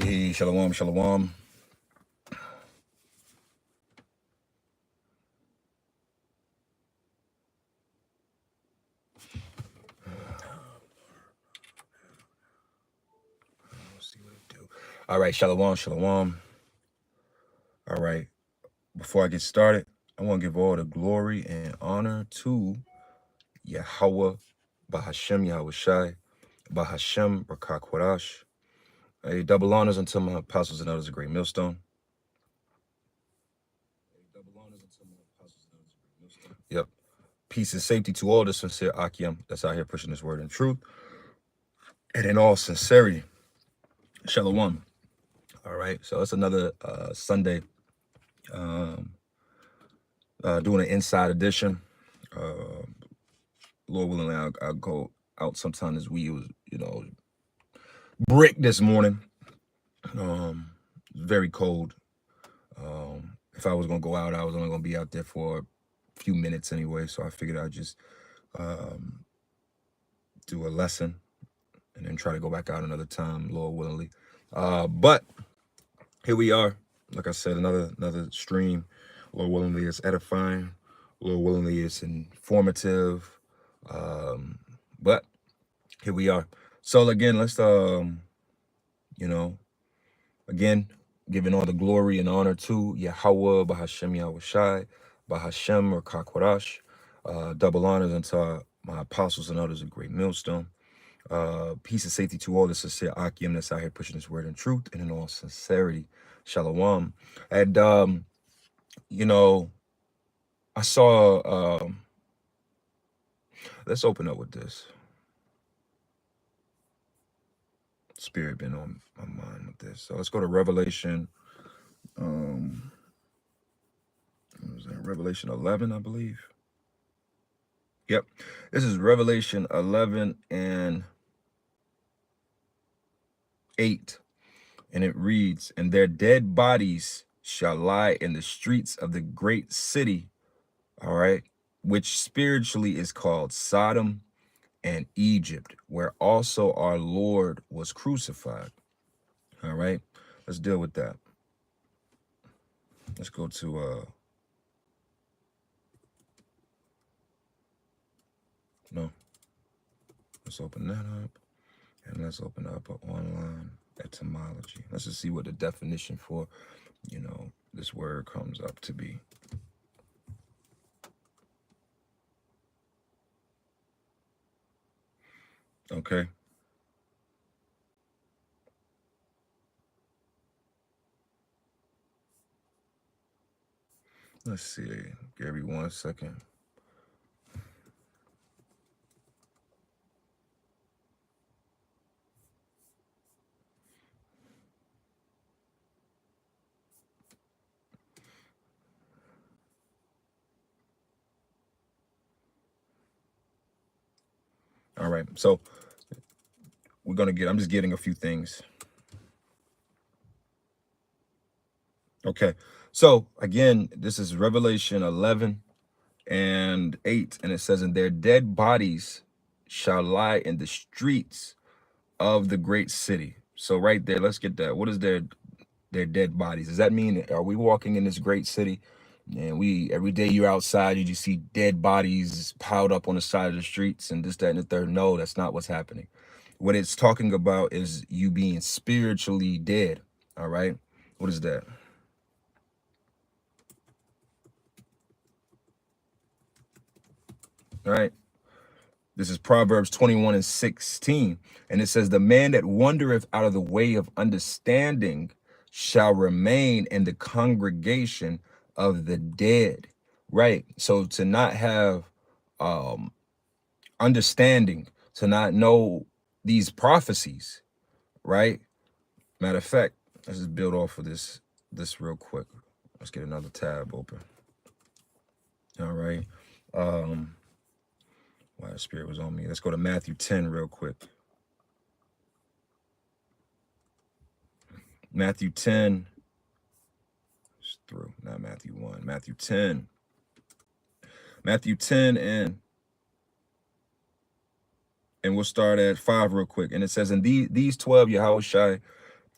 Hey, shalom, shalom. Let's see what it do. All right, shalom, shalom. All right, before I get started, I want to give all the glory and honor to Yahweh, Bahashem Yahweh Shai, Bahashem Rakakwadash. Hey, double honors unto my apostles and others, a great millstone. Yep. Peace and safety to all the sincere Akim that's out here pushing this word in truth. And in all sincerity, shalom. All right, so it's another Sunday, doing an inside edition. Lord willing, I'll go out sometime this week. It was, brick this morning. Very cold. If I was gonna go out, I was only gonna be out there for a few minutes anyway. So I figured I'd just do a lesson and then try to go back out another time, Lord willingly. But here we are. Like I said, another stream. Lord willingly, it's edifying. Lord willingly, it's informative. But here we are. So again, let's again, giving all the glory and honor to Yahweh, Bahashem Yahweh Shai, Bahashem or Kakwadash. Double honors unto my apostles and others, a great millstone. Peace and safety to all the sincere Akim that's out here pushing this word in truth and in all sincerity. Shalom. And I saw let's open up with this. Spirit been on my mind with this. So let's go to Revelation. What was that? Revelation 11, I believe. Yep. This is Revelation 11 and 8. And it reads, "And their dead bodies shall lie in the streets of the great city," all right, which spiritually is called Sodom and Egypt, where also our Lord was crucified. All right, let's deal with that. Let's go to let's open that up, and let's open up an online etymology. Let's just see what the definition for this word comes up to be. Okay. Let's see. Give me 1 second. All right. So I'm just getting a few things. Okay. So again, this is Revelation 11 and 8, and it says, "And their dead bodies shall lie in the streets of the great city." So right there, let's get that. What is their dead bodies? Does that mean, are we walking in this great city and every day you're outside, you just see dead bodies piled up on the side of the streets and this, that, and the third? No, that's not what's happening. What it's talking about is you being spiritually dead. All right. What is that? All right. This is Proverbs 21 and 16. And it says, "The man that wandereth out of the way of understanding shall remain in the congregation of the dead." Right. So to not have understanding, to not know these prophecies, right? Matter of fact, let's just build off of this real quick. Let's get another tab open. All right. Why the Spirit was on me. Let's go to Matthew 10 real quick. Matthew 10. It's through, not Matthew 1. Matthew 10. Matthew 10 and we'll start at 5 real quick. And it says, "And these 12 Yahushai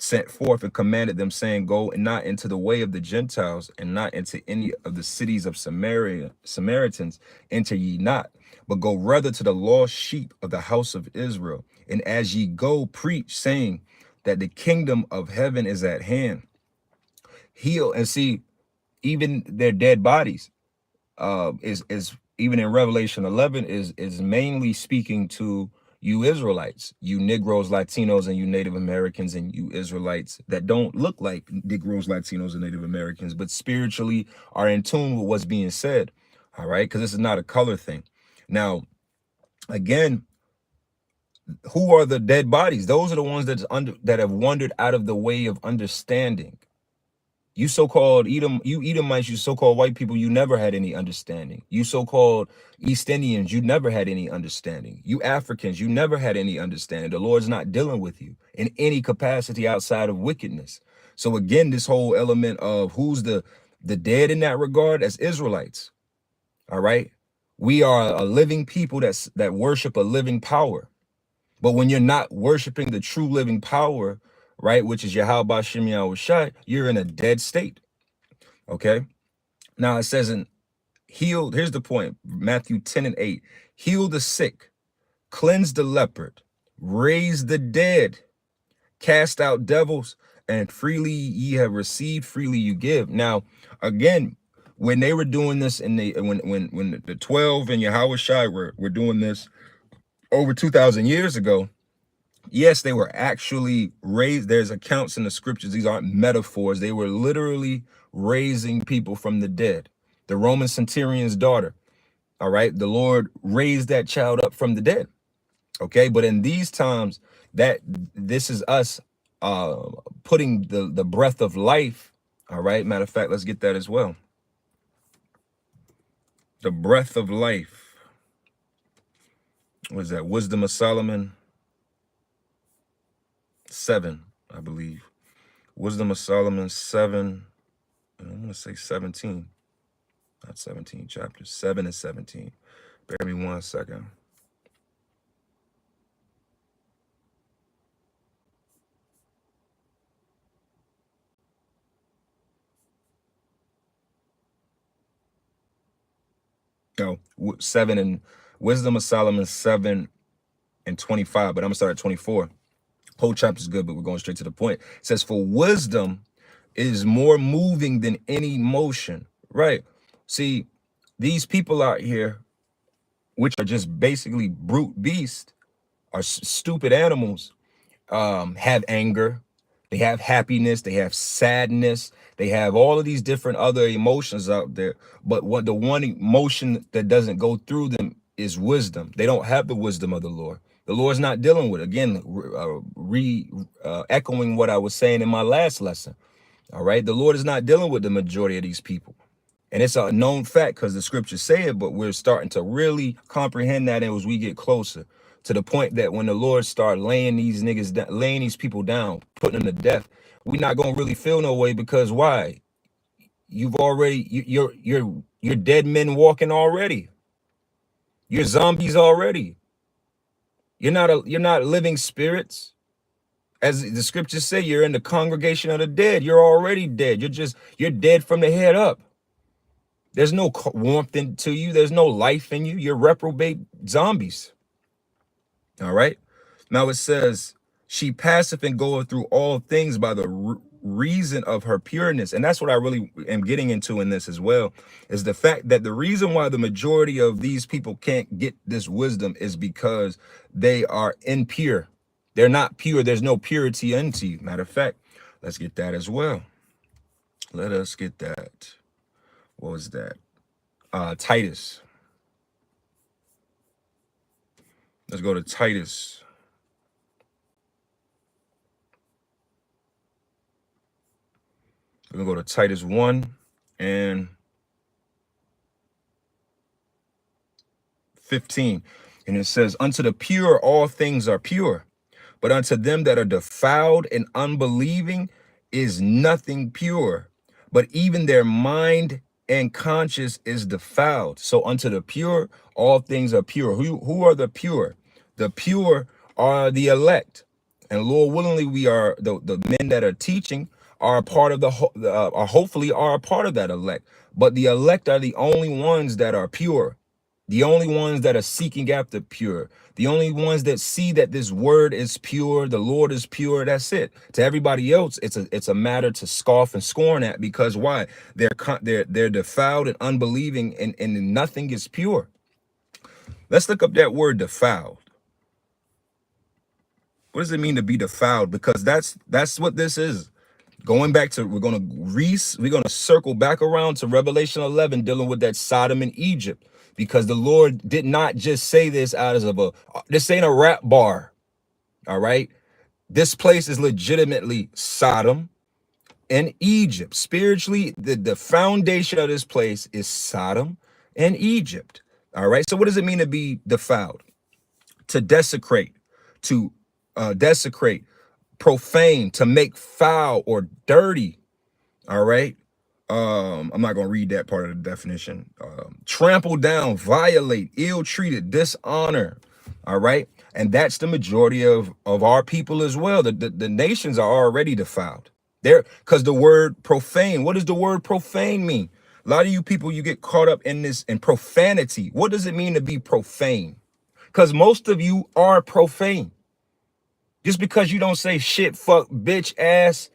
sent forth and commanded them, saying, go and not into the way of the Gentiles, and not into any of the cities of Samaritans enter ye not, but go rather to the lost sheep of the house of Israel. And as ye go, preach, saying that the kingdom of heaven is at hand. Heal. And see, even their dead bodies is even in Revelation 11 is mainly speaking to you Israelites, you Negroes, Latinos, and you Native Americans, and you Israelites that don't look like Negroes, Latinos, and Native Americans, but spiritually are in tune with what's being said. All right, because this is not a color thing. Now, again, who are the dead bodies? Those are the ones that have wandered out of the way of understanding. You so-called Edomites, you so-called white people, you never had any understanding. You so-called East Indians, you never had any understanding. You Africans, you never had any understanding. The Lord's not dealing with you in any capacity outside of wickedness. So again, this whole element of who's the dead in that regard, as Israelites. All right. We are a living people that worship a living power. But when you're not worshiping the true living power, right, which is Yahweh Bashem Yahweh Shai, you're in a dead state. Okay. Now it says in healed, here's the point, Matthew 10:8, heal the sick, cleanse the leopard, raise the dead, cast out devils, and freely ye have received, freely you give. Now, again, when they were doing this in when the 12 and Yahweh Shai were doing this over 2,000 years ago, yes, they were actually raised. There's accounts in the scriptures. These aren't metaphors. They were literally raising people from the dead. The Roman centurion's daughter, all right? The Lord raised that child up from the dead, okay? But in these times, this is us putting the breath of life, all right? Matter of fact, let's get that as well. The breath of life. What is that? Wisdom of Solomon 7, I believe. Wisdom of Solomon 7, and I'm going to say 17, not 17 chapters, 7 and 17. Bear me 1 second. No, 7 and Wisdom of Solomon 7 and 25, but I'm going to start at 24. Whole chapter is good, but we're going straight to the point. It says, for wisdom is more moving than any motion. Right. See, these people out here, which are just basically brute beasts, are stupid animals, have anger, they have happiness, they have sadness, they have all of these different other emotions out there. But what the one emotion that doesn't go through them is wisdom. They don't have the wisdom of the Lord. The Lord's not dealing with it. Again, echoing what I was saying in my last lesson. All right. The Lord is not dealing with the majority of these people. And it's a known fact because the scriptures say it, but we're starting to really comprehend that as we get closer to the point that when the Lord start laying these niggas, laying these people down, putting them to death, we're not going to really feel no way, because why? You've already, you're dead men walking already. You're zombies already. You're not living spirits. As the scriptures say, you're in the congregation of the dead. You're already dead. You're dead from the head up. There's no warmth into you. There's no life in you. You're reprobate zombies. All right. Now it says, she passeth and goeth through all things by the reason of her pureness. And that's what I really am getting into in this as well, is the fact that the reason why the majority of these people can't get this wisdom is because they are impure. They're not pure. There's no purity into you. Matter of fact, let's get that as well. Let us get that. What was that? Titus. Let's go to Titus. We're going to go to Titus 1 and 15. And it says, unto the pure all things are pure, but unto them that are defiled and unbelieving is nothing pure, but even their mind and conscience is defiled. So unto the pure, all things are pure. Who are the pure? The pure are the elect. And Lord willingly, we are the men that are teaching are a part of are hopefully are a part of that elect. But the elect are the only ones that are pure, the only ones that are seeking after pure, the only ones that see that this word is pure, the Lord is pure. That's it. To everybody else, it's a matter to scoff and scorn at, because why? They're defiled and unbelieving, and nothing is pure. Let's look up that word defiled. What does it mean to be defiled? Because that's what this is. Going back to, we're gonna circle back around to Revelation 11, dealing with that Sodom and Egypt, because the Lord did not just say this out of this ain't a rap bar. All right, this place is legitimately Sodom and Egypt. Spiritually, the foundation of this place is Sodom and Egypt. All right, so what does it mean to be defiled? To desecrate, to desecrate, profane, to make foul or dirty. All right. I'm not gonna read that part of the definition. Trample down, violate, ill-treated, dishonor. All right. And that's the majority of our people as well. The nations are already defiled. Because the word profane, what does the word profane mean? A lot of you people, you get caught up in this in profanity. What does it mean to be profane? Because most of you are profane. Just because you don't say shit, fuck, bitch, ass,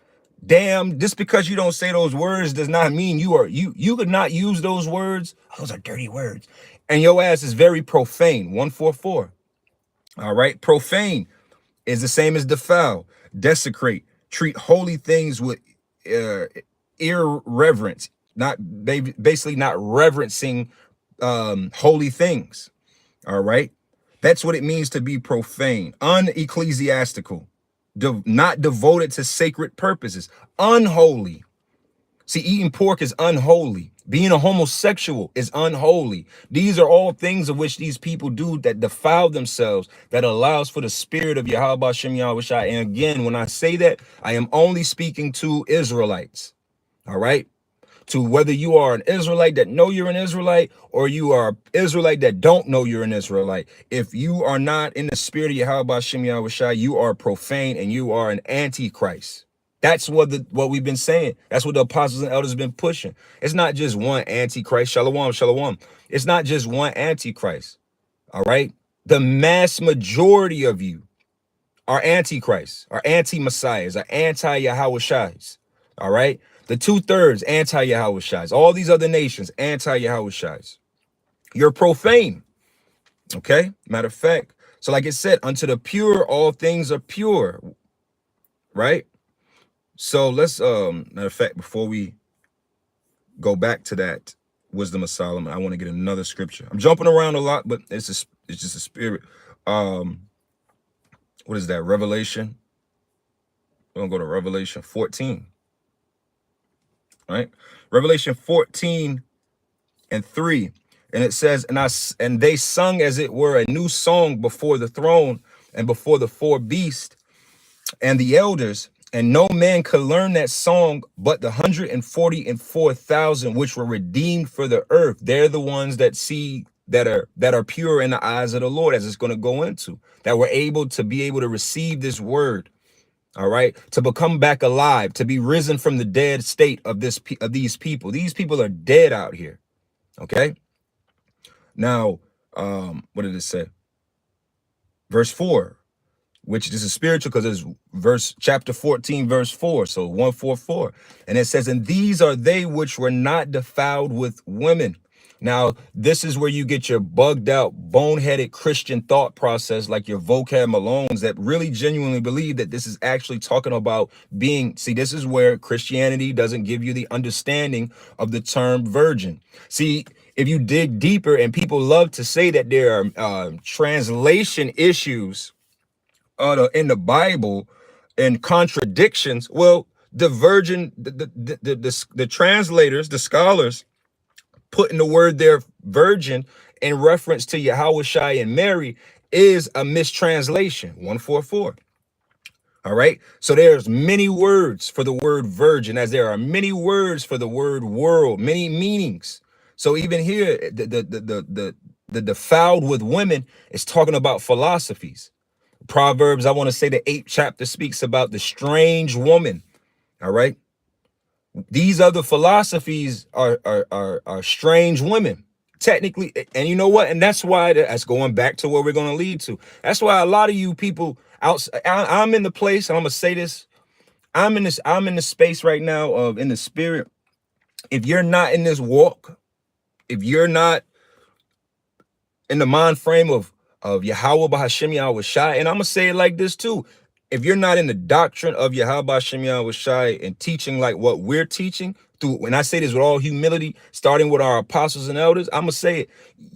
damn, just because you don't say those words does not mean you could not use those words. Those are dirty words. And your ass is very profane. 144. All right. Profane is the same as defile, desecrate, treat holy things with irreverence, basically not reverencing holy things. All right. That's what it means to be profane, unecclesiastical, not devoted to sacred purposes, unholy. See, eating pork is unholy. Being a homosexual is unholy. These are all things of which these people do that defile themselves, that allows for the spirit of Yahweh Shem Yahweh. And again, when I say that, I am only speaking to Israelites. All right. To whether you are an Israelite that know you're an Israelite, or you are an Israelite that don't know you're an Israelite. If you are not in the spirit of Yahweh Shem Yahweh, you are profane and you are an antichrist. That's what we've been saying. That's what the apostles and elders have been pushing. It's not just one antichrist. Shalom, shalom. It's not just one antichrist. All right. The mass majority of you are antichrists, are anti-messiahs, are anti-Yahushais. All right. The 2/3 anti-Yahushais. All these other nations anti-Yahushais. You're profane. Okay. Matter of fact. So like it said, unto the pure, all things are pure. Right. So let's matter of fact, before we go back to that wisdom of Solomon, I want to get another scripture. I'm jumping around a lot, but it's just a spirit. What is that? Revelation. We're gonna go to Revelation 14. Right? Revelation 14 and 3. And it says, and they sung as it were a new song before the throne and before the four beasts and the elders, and no man could learn that song but the 144,000 which were redeemed for the earth. They're the ones that see that are pure in the eyes of the Lord, as it's going to go into, that were able to receive this word. All right, to become back alive, to be risen from the dead state of these people. These people are dead out here. Okay. Now, what did it say? Verse 4. Which this is spiritual because it's chapter 14, verse 4. So 144. And it says, and these are they which were not defiled with women. Now, this is where you get your bugged out, boneheaded Christian thought process, like your vocab Malones, that really genuinely believe that this is actually talking about see, this is where Christianity doesn't give you the understanding of the term virgin. See, if you dig deeper, and people love to say that there are translation issues in the Bible and contradictions. Well, the virgin, the translators, the scholars, putting the word there, virgin, in reference to Yahushua and Mary is a mistranslation. 144. All right. So there's many words for the word virgin, as there are many words for the word world, many meanings. So even here, the defiled with women is talking about philosophies. Proverbs, I want to say the 8th chapter speaks about the strange woman. All right. These other philosophies are strange women, technically. And you know what? And that's why that's going back to where we're going to lead to. That's why a lot of you people outside, I'm in the place, and I'm going to say this. I'm in the space right now of in the spirit. If you're not in this walk, if you're not in the mind frame of Yahweh Bahashim Yahweh Shai, and I'm gonna say it like this too. If you're not in the doctrine of Yahweh Bahashim Yahweh Shai and teaching like what we're teaching, through, when I say this with all humility, starting with our apostles and elders, I'm gonna say it,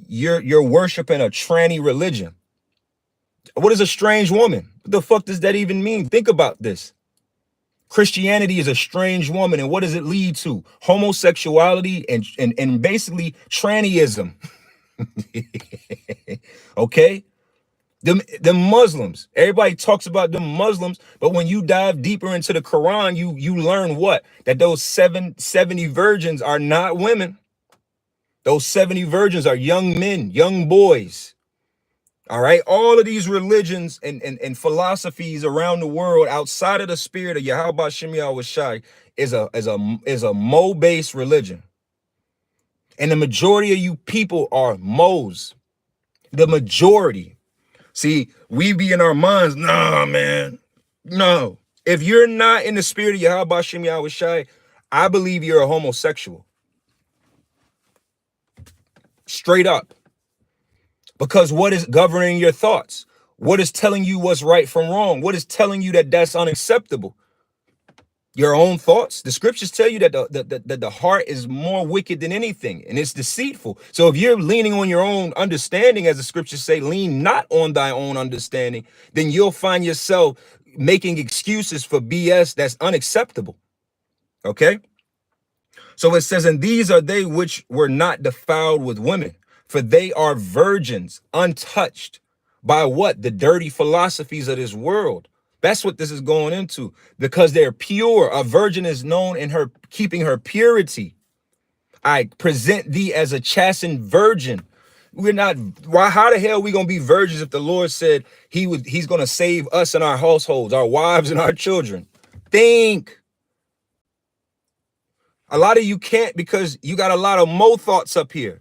you're worshiping a tranny religion. What is a strange woman? What the fuck does that even mean? Think about this. Christianity is a strange woman, and what does it lead to? Homosexuality and basically trannyism. Okay, the Muslims, everybody talks about the Muslims, but when you dive deeper into the Quran, you learn what? That those 70 virgins are not women. Those 70 virgins are young men, young boys. All right, all of these religions and philosophies around the world outside of the spirit of Yahweh Shem Yahweh Shai is a Mo-based religion. And the majority of you people are Mo's. The majority. See, we be in our minds, nah, man, no. If you're not in the spirit of Yahweh Shem Yahweh Shai, I believe you're a homosexual. Straight up. Because what is governing your thoughts? What is telling you what's right from wrong? What is telling you that that's unacceptable? Your own thoughts. The scriptures tell you that the heart is more wicked than anything, and it's deceitful. So if you're leaning on your own understanding, as the scriptures say, lean not on thy own understanding, then you'll find yourself making excuses for BS that's unacceptable. Okay? So it says, and these are they which were not defiled with women, for they are virgins, untouched by what? The dirty philosophies of this world. That's what this is going into, because they're pure. A virgin is known in her keeping her purity. I present thee as a chastened virgin. We're not, why, how the hell are we going to be virgins if the Lord said he's going to save us and our households, our wives and our children? Think. A lot of you can't because you got a lot of Mo thoughts up here.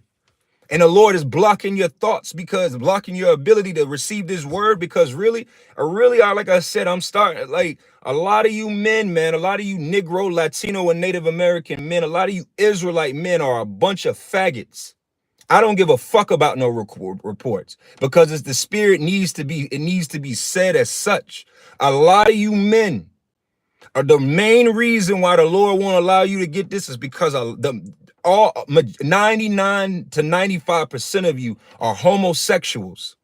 And the Lord is blocking your thoughts, because blocking your ability to receive this word, because really, like I said, I'm starting, like, a lot of you men, man, a lot of you Negro, Latino, and Native American men, a lot of you Israelite men are a bunch of faggots. I don't give a fuck about no reports, because it's the spirit needs to be said as such. A lot of you men are the main reason why the Lord won't allow you to get this is because of all 99 to 95% of you are homosexuals.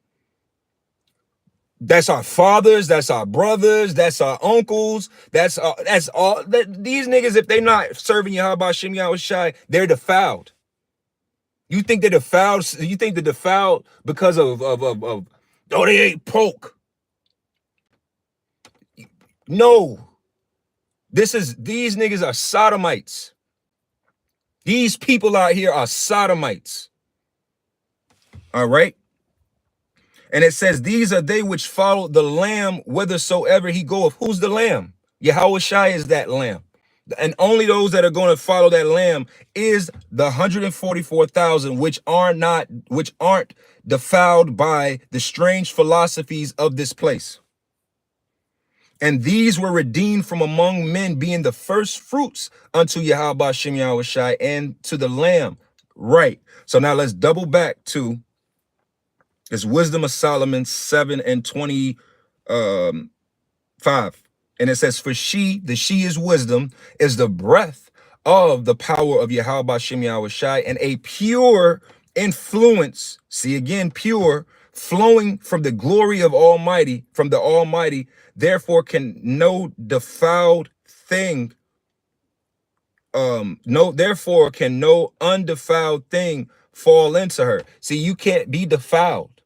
That's our fathers, that's our brothers, that's our uncles, that's all. These niggas, if they not serving Yahweh Shem Yahweh Shai, they're defiled. You think they're defiled? You think they're defiled because of oh, they ate pork? No. These niggas are sodomites. These people out here are sodomites. All right. And it says, these are they which follow the Lamb whithersoever he goeth. Who's the Lamb? Yahweh Shai is that Lamb. And only those that are going to follow that Lamb is the 144,000 which aren't defiled by the strange philosophies of this place. And these were redeemed from among men, being the first fruits unto Yahweh Shem Yahweh Shai and to the Lamb. Right. So now let's double back to this Wisdom of Solomon 7:25. And it says, for she is wisdom, is the breath of the power of Yahweh Shem Yahweh Shai, and a pure influence. See again, pure, flowing from the glory of Almighty, from the Almighty. Therefore can no defiled thing, therefore can no undefiled thing fall into her. See, you can't be defiled.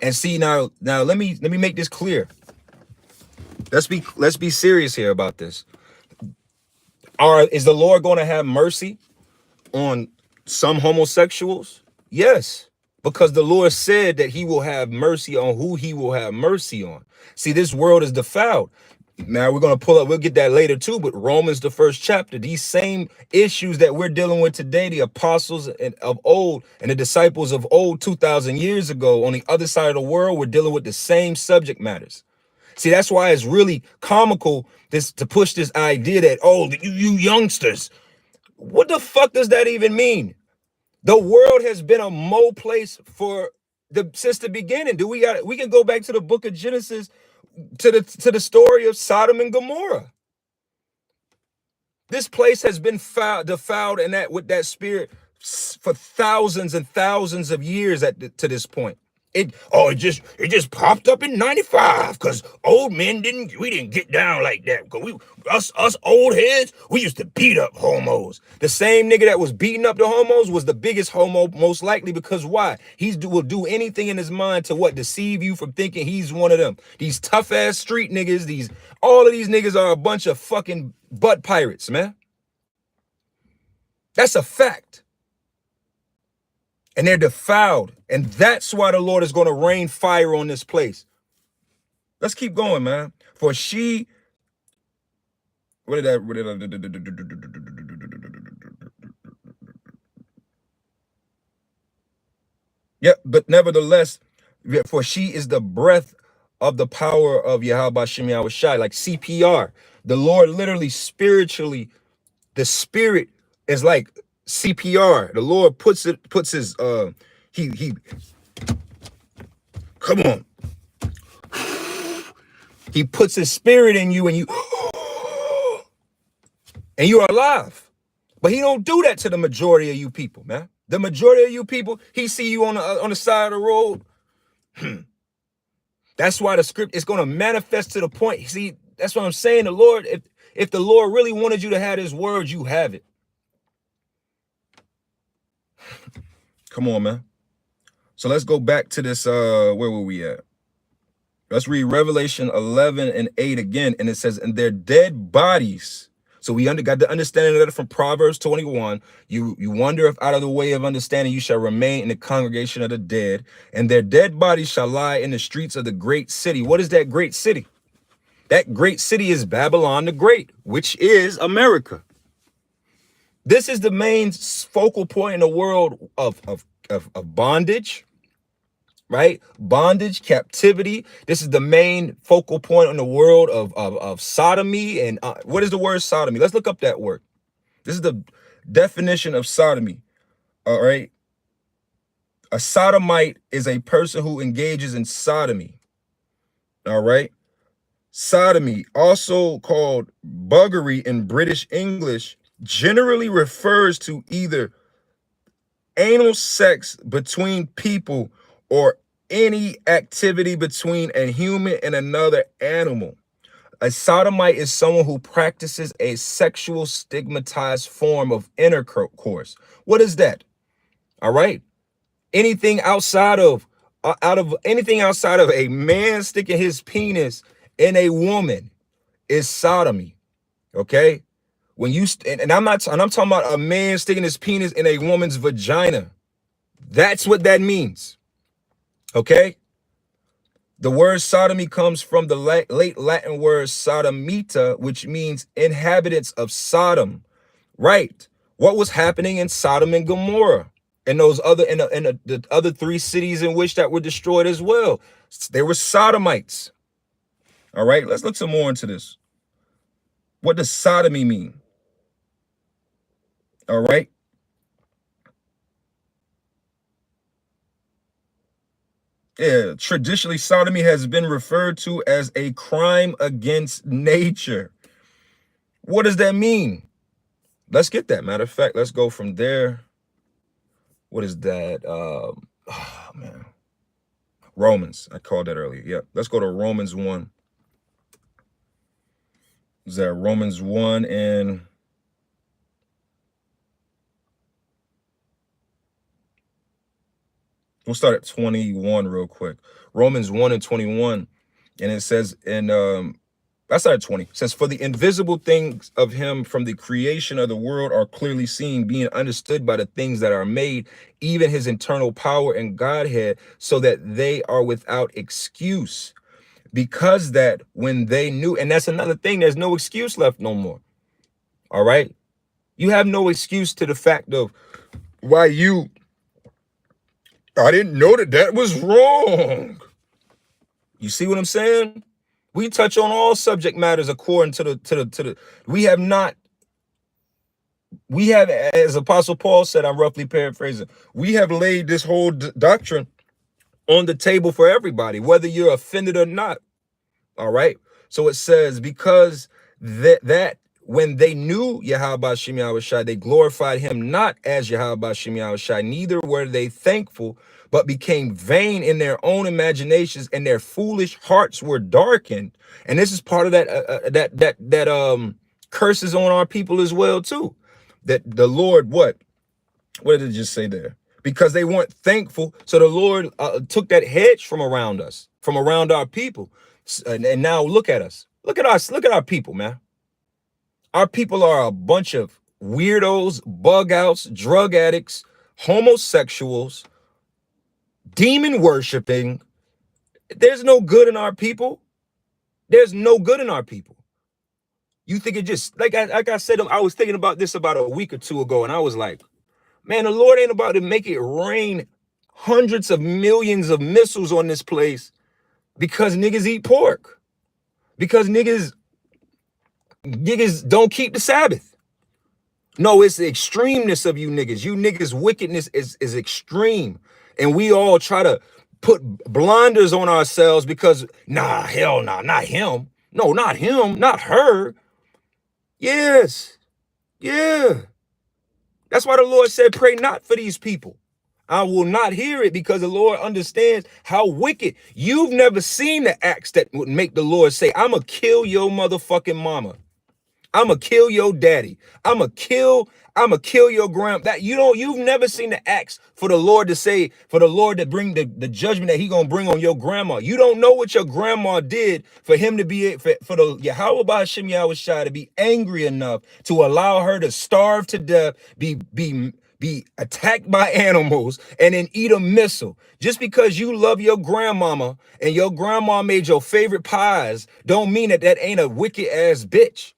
And see, now let me make this clear. Let's be serious here about this. Is the Lord going to have mercy on some homosexuals? Yes. because the Lord said that he will have mercy on who he will have mercy on. See, this world is defiled. Now we're going to pull up, we'll get that later too, but Romans, the first chapter, these same issues that we're dealing with today, the apostles of old and the disciples of old 2,000 years ago on the other side of the world, we're dealing with the same subject matters. See, that's why it's really comical to push this idea that, oh, you youngsters, what the fuck does that even mean? The world has been a mo place since the beginning. We can go back to the book of Genesis, to the story of Sodom and Gomorrah. This place has been defiled and that with that spirit for thousands and thousands of years to this point. It just popped up in 95 because old men we didn't get down like that. Because us old heads, we used to beat up homos. The same nigga that was beating up the homos was the biggest homo, most likely, because why? Will do anything in his mind to deceive you from thinking he's one of them. These tough ass street niggas, all of these niggas are a bunch of fucking butt pirates, man. That's a fact. And they're defiled. And that's why the Lord is going to rain fire on this place. Let's keep going, man. For she, yeah, but nevertheless, for she is the breath of the power of Yahweh Shem Yahweh Shai, like CPR. The Lord literally spiritually, the spirit is like CPR. The Lord puts his he come on. He puts his spirit in you and you are alive. But he don't do that to the majority of you people, man. The majority of you people, he see you on the side of the road. That's why the script is going to manifest to the point. See, that's what I'm saying. The Lord, if the Lord really wanted you to have his word, you have it. Come on, man. So let's go back to this. Where were we at? Let's read Revelation 11 and 8 again. And it says, and their dead bodies. So we got the understanding of that from Proverbs 21. You wonder if out of the way of understanding you shall remain in the congregation of the dead, and their dead bodies shall lie in the streets of the great city. What is that great city? That great city is Babylon the Great, which is America. This is the main focal point in the world of bondage, right? Bondage, captivity. This is the main focal point in the world of sodomy. And what is the word sodomy? Let's look up that word. This is the definition of sodomy. All right. A sodomite is a person who engages in sodomy. All right. Sodomy, also called buggery in British English, generally refers to either anal sex between people or any activity between a human and another animal. A sodomite is someone who practices a sexual stigmatized form of intercourse. What is that? All right. Anything outside of anything outside of a man sticking his penis in a woman is sodomy. Okay. When you and I'm talking about a man sticking his penis in a woman's vagina. That's what that means. Okay. The word sodomy comes from the late Latin word sodomita, which means inhabitants of Sodom. Right. What was happening in Sodom and Gomorrah and those other the other three cities in which that were destroyed as well? They were sodomites. All right. Let's look some more into this. What does sodomy mean? All right. Yeah, traditionally, sodomy has been referred to as a crime against nature. What does that mean? Let's get that. Matter of fact, let's go from there. What is that? Oh, man. Romans. I called that earlier. Yep. Let's go to Romans 1. Is that Romans 1 and... We'll start at 21 real quick. Romans 1 and 21. And it says in That's our 20. It says, for the invisible things of him from the creation of the world are clearly seen, being understood by the things that are made, even his internal power and Godhead, so that they are without excuse. Because that when they knew, and that's another thing, there's no excuse left no more. All right. You have no excuse to the fact of why I didn't know that was wrong. You see what I'm saying? We touch on all subject matters according to the we have not, we have, as Apostle Paul said, I'm roughly paraphrasing, we have laid this whole doctrine on the table for everybody, whether you're offended or not. All right. So it says, because that when they knew Yahweh Shem Yahushai, they glorified him not as Yahweh Shem Yahushai, neither were they thankful, but became vain in their own imaginations, and their foolish hearts were darkened. And this is part of that curses on our people as well too. That the Lord, what did it just say there? Because they weren't thankful, so the Lord took that hedge from around us, from around our people. And now look at us. Look at us. Look at our people, man. Our people are a bunch of weirdos, bug outs, drug addicts, homosexuals, demon worshiping. There's no good in our people. There's no good in our people. You think it just, like I said, I was thinking about this about a week or two ago, and I was like, man, the Lord ain't about to make it rain hundreds of millions of missiles on this place because niggas eat pork. Because niggas don't keep the Sabbath. No, it's the extremeness of you niggas. You niggas' wickedness is extreme. And we all try to put blinders on ourselves because, nah, hell nah, not him. No, not him, not her. Yes, yeah. That's why the Lord said, pray not for these people. I will not hear it, because the Lord understands how wicked. You've never seen the acts that would make the Lord say, I'm going to kill your motherfucking mama. I'm going to kill your daddy. I'm going to kill your grandma. You've never seen the acts for the Lord to say, for the Lord to bring the judgment that he going to bring on your grandma. You don't know what your grandma did for him to be, for the Yahweh Hashem Yahushai to be angry enough to allow her to starve to death, be attacked by animals, and then eat a missile. Just because you love your grandmama and your grandma made your favorite pies don't mean that ain't a wicked ass bitch.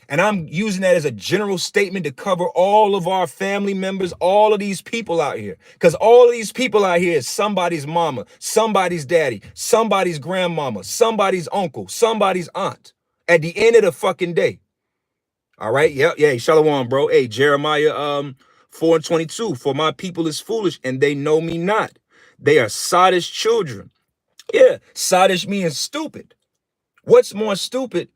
And I'm using that as a general statement to cover all of our family members, all of these people out here. Because all of these people out here is somebody's mama, somebody's daddy, somebody's grandmama, somebody's uncle, somebody's aunt. At the end of the fucking day. All right? Yeah, shalom, bro. Hey, Jeremiah 4:22. For my people is foolish, and they know me not. They are sottish children. Yeah, sottish means stupid. What's more stupid,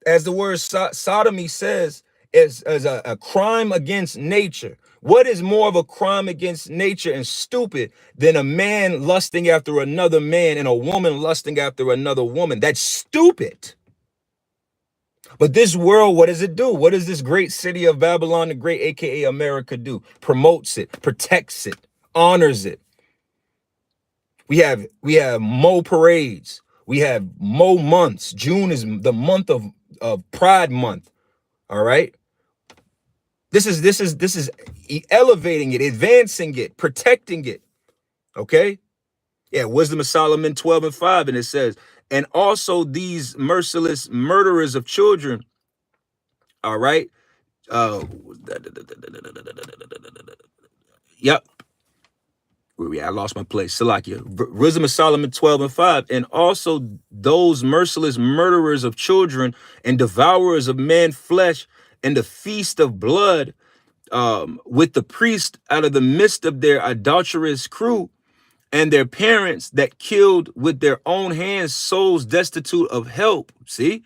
as the word sodomy says, is a crime against nature. What is more of a crime against nature and stupid than a man lusting after another man and a woman lusting after another woman? That's stupid. But this world, what does it do? What does this great city of Babylon the Great, aka America, do? Promotes it, protects it, honors it. We have Mo parades. We have Mo months. June is the month of Pride Month. All right. This is elevating it, advancing it, protecting it. Okay. Yeah. Wisdom of Solomon 12:5, and it says, and also these merciless murderers of children. All right. Yep. I lost my place. Salakia. Wisdom of Solomon 12:5. And also those merciless murderers of children and devourers of man's flesh, and the feast of blood, with the priest out of the midst of their adulterous crew, and their parents that killed with their own hands souls destitute of help. See?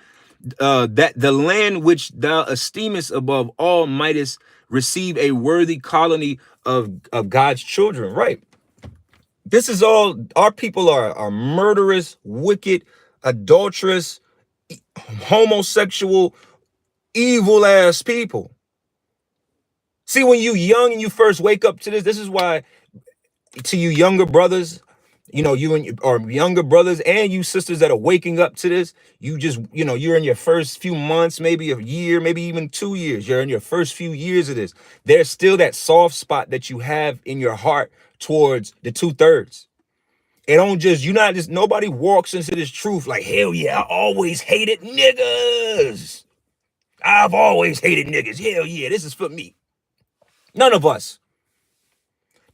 That the land which thou esteemest above all mightest receive a worthy colony of God's children. Right. This is all, our people are murderous, wicked, adulterous, homosexual, evil ass people. See, when you young and you first wake up to this is why, to you younger brothers, You know, you and or younger brothers and you sisters that are waking up to this, you just, you know, you're in your first few months, maybe a year, maybe even 2 years. You're in your first few years of this. There's still that soft spot that you have in your heart towards the 2/3. It don't just, you not just, nobody walks into this truth like, hell yeah, I always hated niggas. I've always hated niggas. Hell yeah, this is for me. None of us.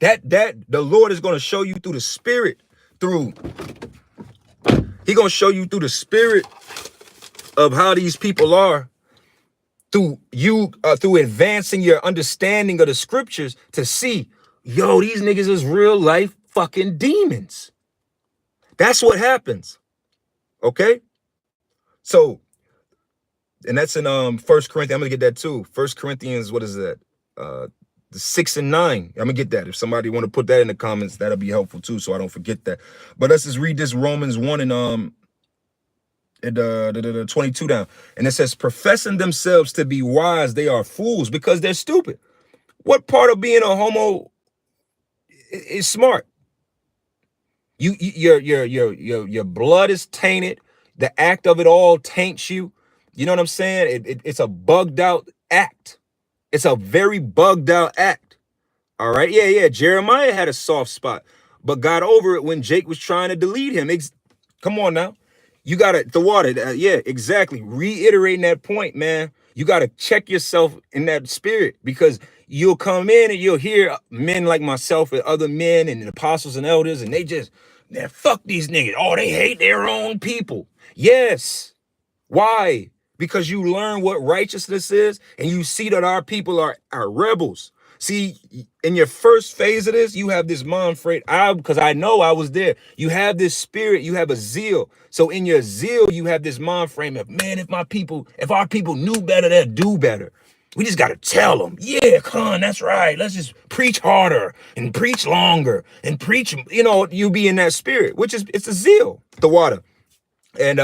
That the Lord is going to show you through the spirit, he going to show you through the spirit of how these people are, through you, through advancing your understanding of the scriptures to see, yo, these niggas is real life fucking demons. That's what happens. Okay. So, and that's in First Corinthians. I'm gonna get that too. First Corinthians, what is that? The 6 and 9. I'm gonna get that. If somebody want to put that in the comments, that'll be helpful too, so I don't forget that. But let's just read this Romans 1 and 22 down. And it says, professing themselves to be wise, they are fools because they're stupid. What part of being a homo is smart? Your blood is tainted. The act of it all taints you. You know what I'm saying? It's a bugged out act. It's a very bugged out act. All right. Yeah. Jeremiah had a soft spot, but got over it when Jake was trying to delete him. Come on now. You got to, the water. Yeah, exactly. Reiterating that point, man. You got to check yourself in that spirit, because you'll come in and you'll hear men like myself and other men and apostles and elders, and they just, man, fuck these niggas. Oh, they hate their own people. Yes. Why? Because you learn what righteousness is, and you see that our people are rebels. See, in your first phase of this, you have this mind frame. Because I know I was there. You have this spirit, you have a zeal. So in your zeal, you have this mind frame of, man, if our people knew better, they'd do better. We just got to tell them, yeah, Con, that's right. Let's just preach harder and preach longer and preach, you be in that spirit, which is, it's a zeal, the water. And,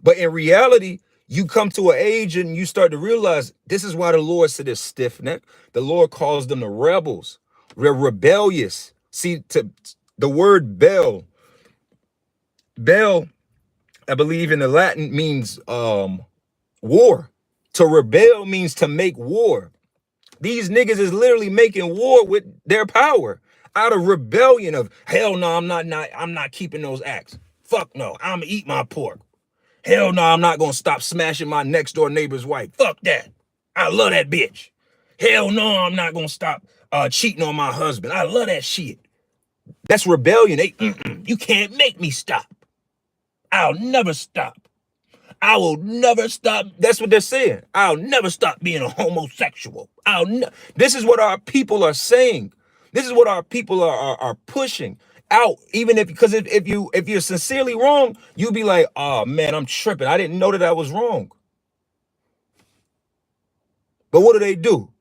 but in reality, you come to an age and you start to realize this is why the Lord said they're stiff-necked. The Lord calls them the rebels. They're rebellious. See, the word bel, I believe in the Latin means war. To rebel means to make war. These niggas is literally making war with their power out of rebellion of, hell no, I'm not keeping those acts. Fuck no, I'm gonna eat my pork. Hell no, I'm not gonna stop smashing my next door neighbor's wife. Fuck that. I love that bitch. Hell no, I'm not gonna stop cheating on my husband. I love that shit. That's rebellion. You can't make me stop. I'll never stop. I will never stop. That's what they're saying. I'll never stop being a homosexual. This is what our people are saying. This is what our people are pushing out. Even because if you're sincerely wrong, you'll be like, oh man, I'm tripping. I didn't know that I was wrong. But what do?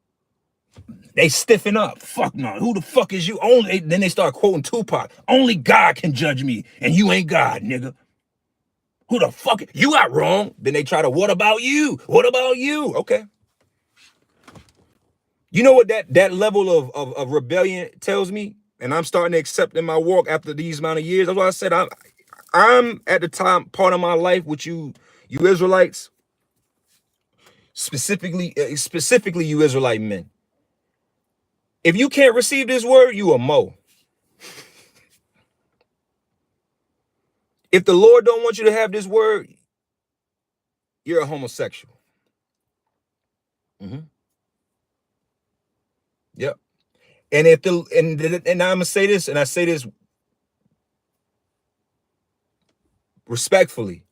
They stiffen up. Fuck no. Who the fuck is you? Then they start quoting Tupac. Only God can judge me, and you ain't God, nigga. Who the fuck? You got wrong. Then they try to, what about you? What about you? Okay. You know what that level of rebellion tells me? And I'm starting to accept in my walk after these amount of years. That's why I said I'm at the time part of my life with you Israelites, specifically you Israelite men. If you can't receive this word, you a Mo. If the Lord don't want you to have this word, you're a homosexual. Yep. And and I'm gonna say this, and I say this respectfully.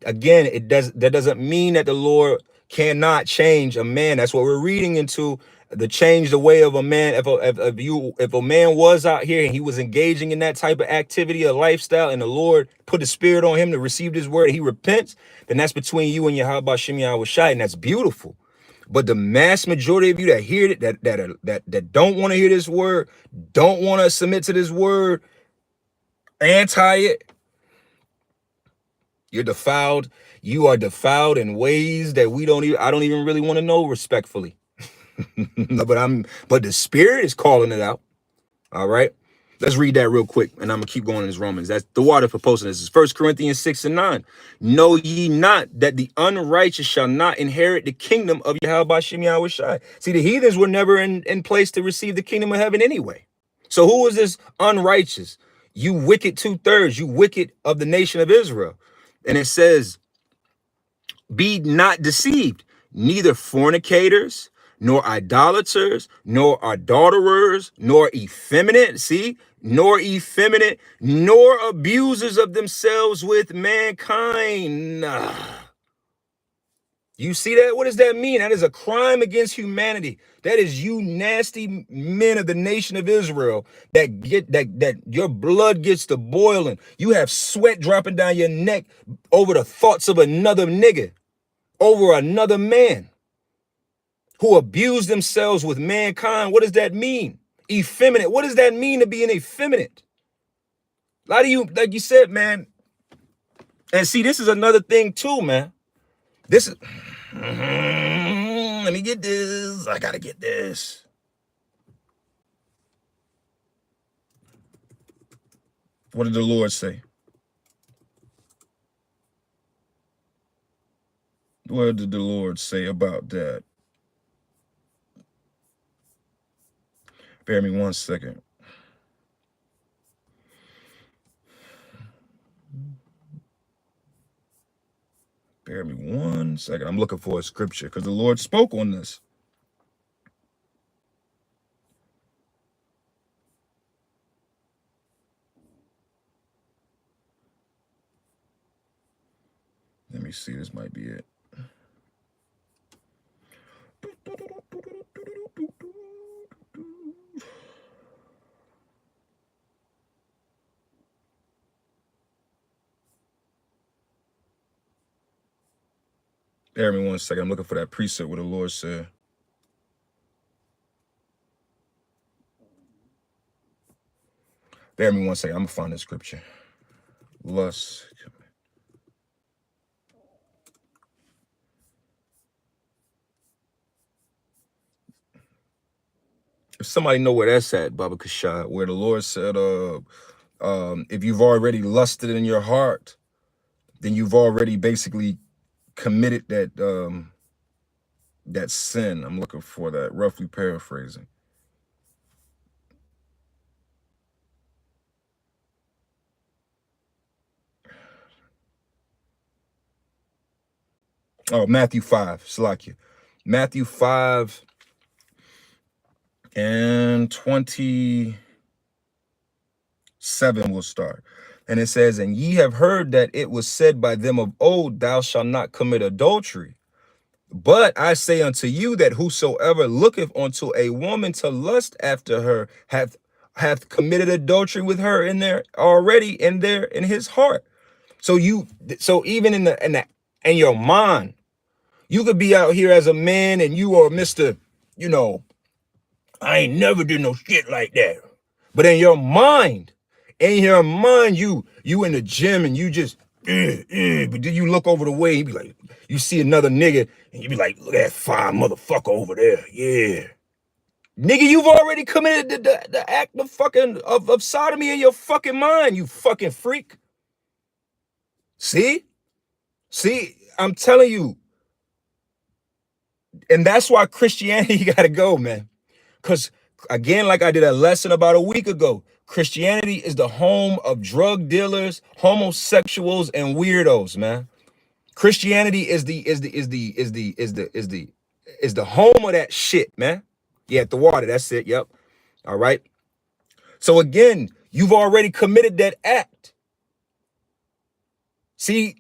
Again, that doesn't mean that the Lord cannot change a man. That's what we're reading into, the change the way of a man. If a man was out here and he was engaging in that type of activity or lifestyle, and the Lord put the spirit on him to receive this word, he repents, then that's between you and Yahweh Shem Yahweh Shai, and that's beautiful. But the mass majority of you that hear it, that don't want to hear this word, don't want to submit to this word, anti it, you're defiled. You are defiled in ways that I don't even really want to know, respectfully. But the spirit is calling it out. All right. Let's read that real quick, and I'm gonna keep going in this Romans. That's the water for posting this. Is 1 Corinthians 6:9. Know ye not that the unrighteous shall not inherit the kingdom of Yahweh Bashem Yahweh Shai? See, the heathens were never in place to receive the kingdom of heaven anyway. So who is this unrighteous? You wicked 2/3, you wicked of the nation of Israel. And it says, be not deceived, neither fornicators, nor idolaters, nor adulterers, nor effeminate, see, nor effeminate, nor abusers of themselves with mankind. You see that? What does that mean? That is a crime against humanity. That is you nasty men of the nation of Israel that get that your blood gets to boiling. You have sweat dropping down your neck over the thoughts of another nigga, over another man who abused themselves with mankind. What does that mean? Effeminate. What does that mean to be an effeminate? A lot of you, like you said, man. And see, this is another thing too, man. This is, let me get this. I gotta get this. What did the Lord say? What did the Lord say about that? Bear me 1 second. Bear me 1 second. I'm looking for a scripture because the Lord spoke on this. Let me see. This might be it. Bear me 1 second. I'm looking for that precept where the Lord said. Bear me 1 second. I'm gonna find the scripture. Lust. If somebody know where that's at, Baba Kashad, where the Lord said, if you've already lusted in your heart, then you've already basically committed that that sin. I'm looking for that, roughly paraphrasing. Oh, Matthew 5, Salakia. Matthew 5 and 27 will start. And it says, and ye have heard that it was said by them of old, thou shalt not commit adultery. But I say unto you that whosoever looketh unto a woman to lust after her hath committed adultery with her in there already in his heart. So even in your mind, you could be out here as a man and you are Mr. I ain't never did no shit like that. But in your mind, you in the gym and you just, but then you look over the way, you be like, you see another nigga and you be like, look at that fine motherfucker over there. Yeah. Nigga, you've already committed the act of fucking of sodomy in your fucking mind, you fucking freak. See, I'm telling you. And that's why Christianity gotta go, man. Because again, like I did a lesson about a week ago, Christianity is the home of drug dealers, homosexuals, and weirdos, man. Christianity is the home of that shit, man. Yeah, at the water, that's it. Yep. All right. So again, you've already committed that act. See,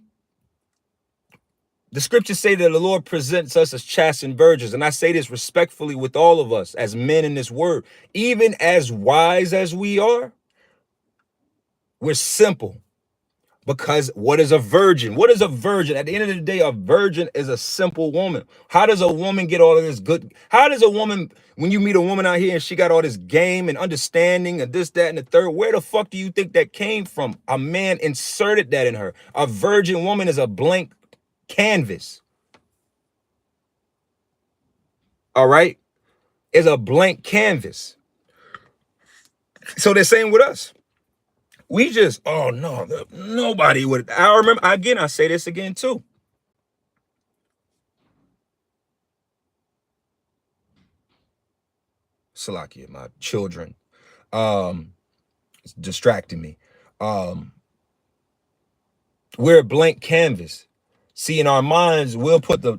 the scriptures say that the Lord presents us as chastened virgins. And I say this respectfully with all of us as men in this word. Even as wise as we are, we're simple. Because what is a virgin? What is a virgin? At the end of the day, a virgin is a simple woman. How does a woman get all of this good? How does a woman, when you meet a woman out here and she got all this game and understanding and this, that, and the third, where the fuck do you think that came from? A man inserted that in her. A virgin woman is a blank canvas. All right? Is a blank canvas. So they're saying with us. We just, oh no, nobody would. I remember, again, I say this again too. Salakia, my children, it's distracting me. Um, we're a blank canvas. See, in our minds, we'll put the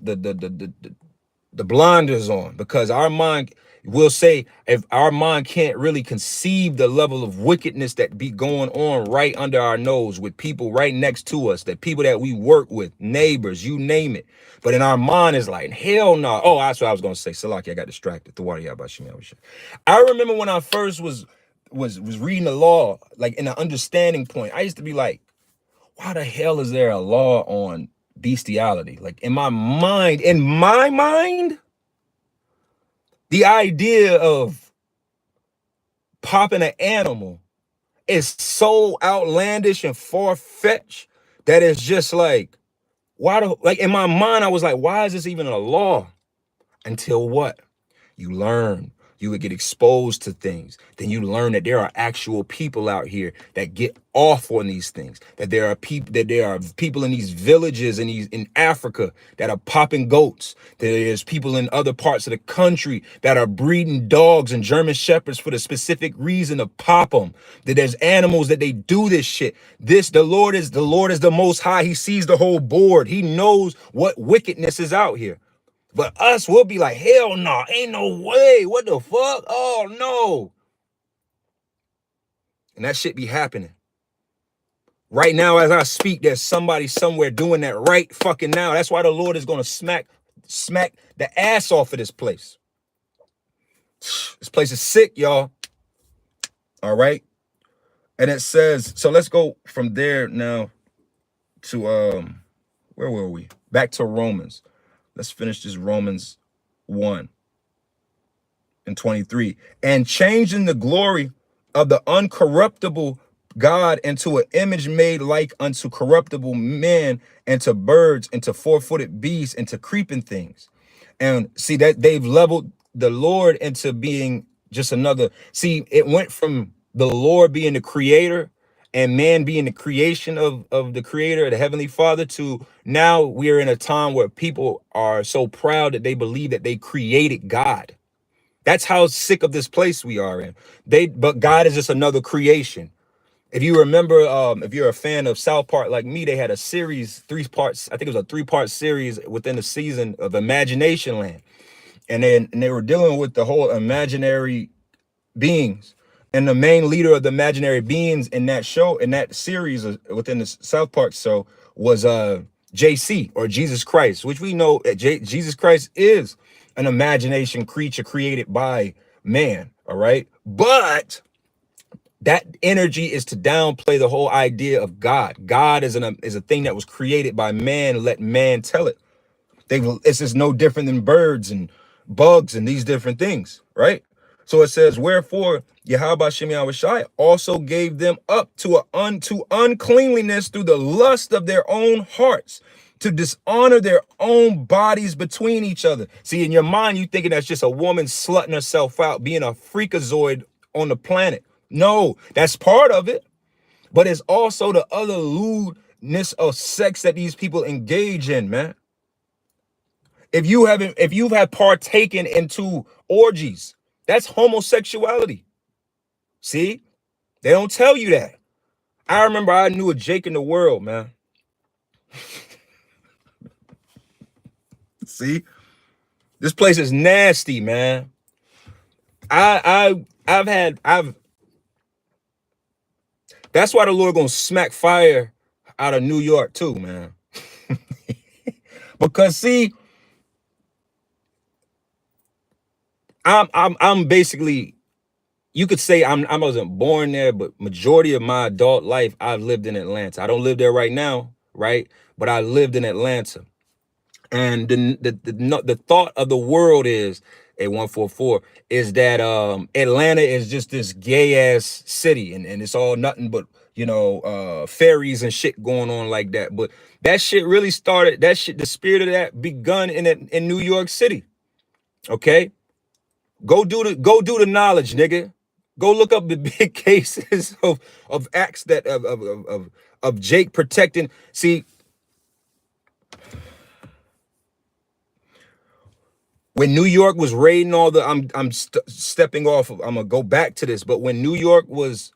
blinders on, because our mind will say, if our mind can't really conceive the level of wickedness that be going on right under our nose with people right next to us, that people that we work with, neighbors, you name it. But in our mind is like, hell no. Oh, that's what I was gonna say. Salaki, I got distracted. I remember when I first was reading the law, like in an understanding point, I used to be like, why the hell is there a law on bestiality? Like in my mind, the idea of popping an animal is so outlandish and far-fetched that it's just like, like in my mind, I was like, why is this even a law? Until what? You learn. You would get exposed to things. Then you learn that there are actual people out here that get off on these things. That there are people in these villages in Africa that are popping goats. That there's people in other parts of the country that are breeding dogs and German shepherds for the specific reason to pop them. That there's animals that they do this shit. The Lord is the Most High. He sees the whole board. He knows what wickedness is out here. But us, we'll be like, hell no, ain't no way. What the fuck? Oh no. And that shit be happening. Right now, as I speak, there's somebody somewhere doing that right fucking now. That's why the Lord is gonna smack the ass off of this place. This place is sick, y'all. All right. And it says, so let's go from there now to where were we? Back to Romans. Let's finish this Romans 1 and 23. And changing the glory of the uncorruptible God into an image made like unto corruptible men, and to birds, and to four-footed beasts, and to creeping things. And see that they've leveled the Lord into being just another. See, it went from the Lord being the creator and man being the creation of the creator, the heavenly father, to now we're in a time where people are so proud that they believe that they created God. That's how sick of this place we are in. But God is just another creation. If you remember, if you're a fan of South Park like me, they had a series, 3 parts. I think it was a 3-part series within the season of Imagination Land. And they were dealing with the whole imaginary beings. And the main leader of the imaginary beings in that show, in that series within the South Park show, was JC, or Jesus Christ, which we know that Jesus Christ is an imagination creature created by man. All right. But that energy is to downplay the whole idea of God. God is a thing that was created by man. Let man tell it. This is no different than birds and bugs and these different things, right? So it says, wherefore Yahweh Shem Yahushai also gave them up to uncleanliness through the lust of their own hearts, to dishonor their own bodies between each other. See, in your mind, you thinking that's just a woman slutting herself out, being a freakazoid on the planet. No, that's part of it. But it's also the other lewdness of sex that these people engage in, man. If you've had partaken into orgies, that's homosexuality. See, they don't tell you that. I remember I knew a Jake in the world, man. See, this place is nasty, man. I've that's why the Lord gonna smack fire out of New York too, man. Because see, I'm basically, you could say I wasn't born there, but majority of my adult life I've lived in Atlanta. I don't live there right now, right? But I lived in Atlanta. And the thought of the world is, A144, is that Atlanta is just this gay ass city, and it's all nothing but, you know, fairies and shit going on like that. But that shit really started, the spirit of that begun in New York City. Okay? Go do the knowledge, nigga. Go look up the big cases of acts that of Jake protecting. See, when New York was raiding all the, I'm stepping off of, I'm gonna go back to this, but when New York was,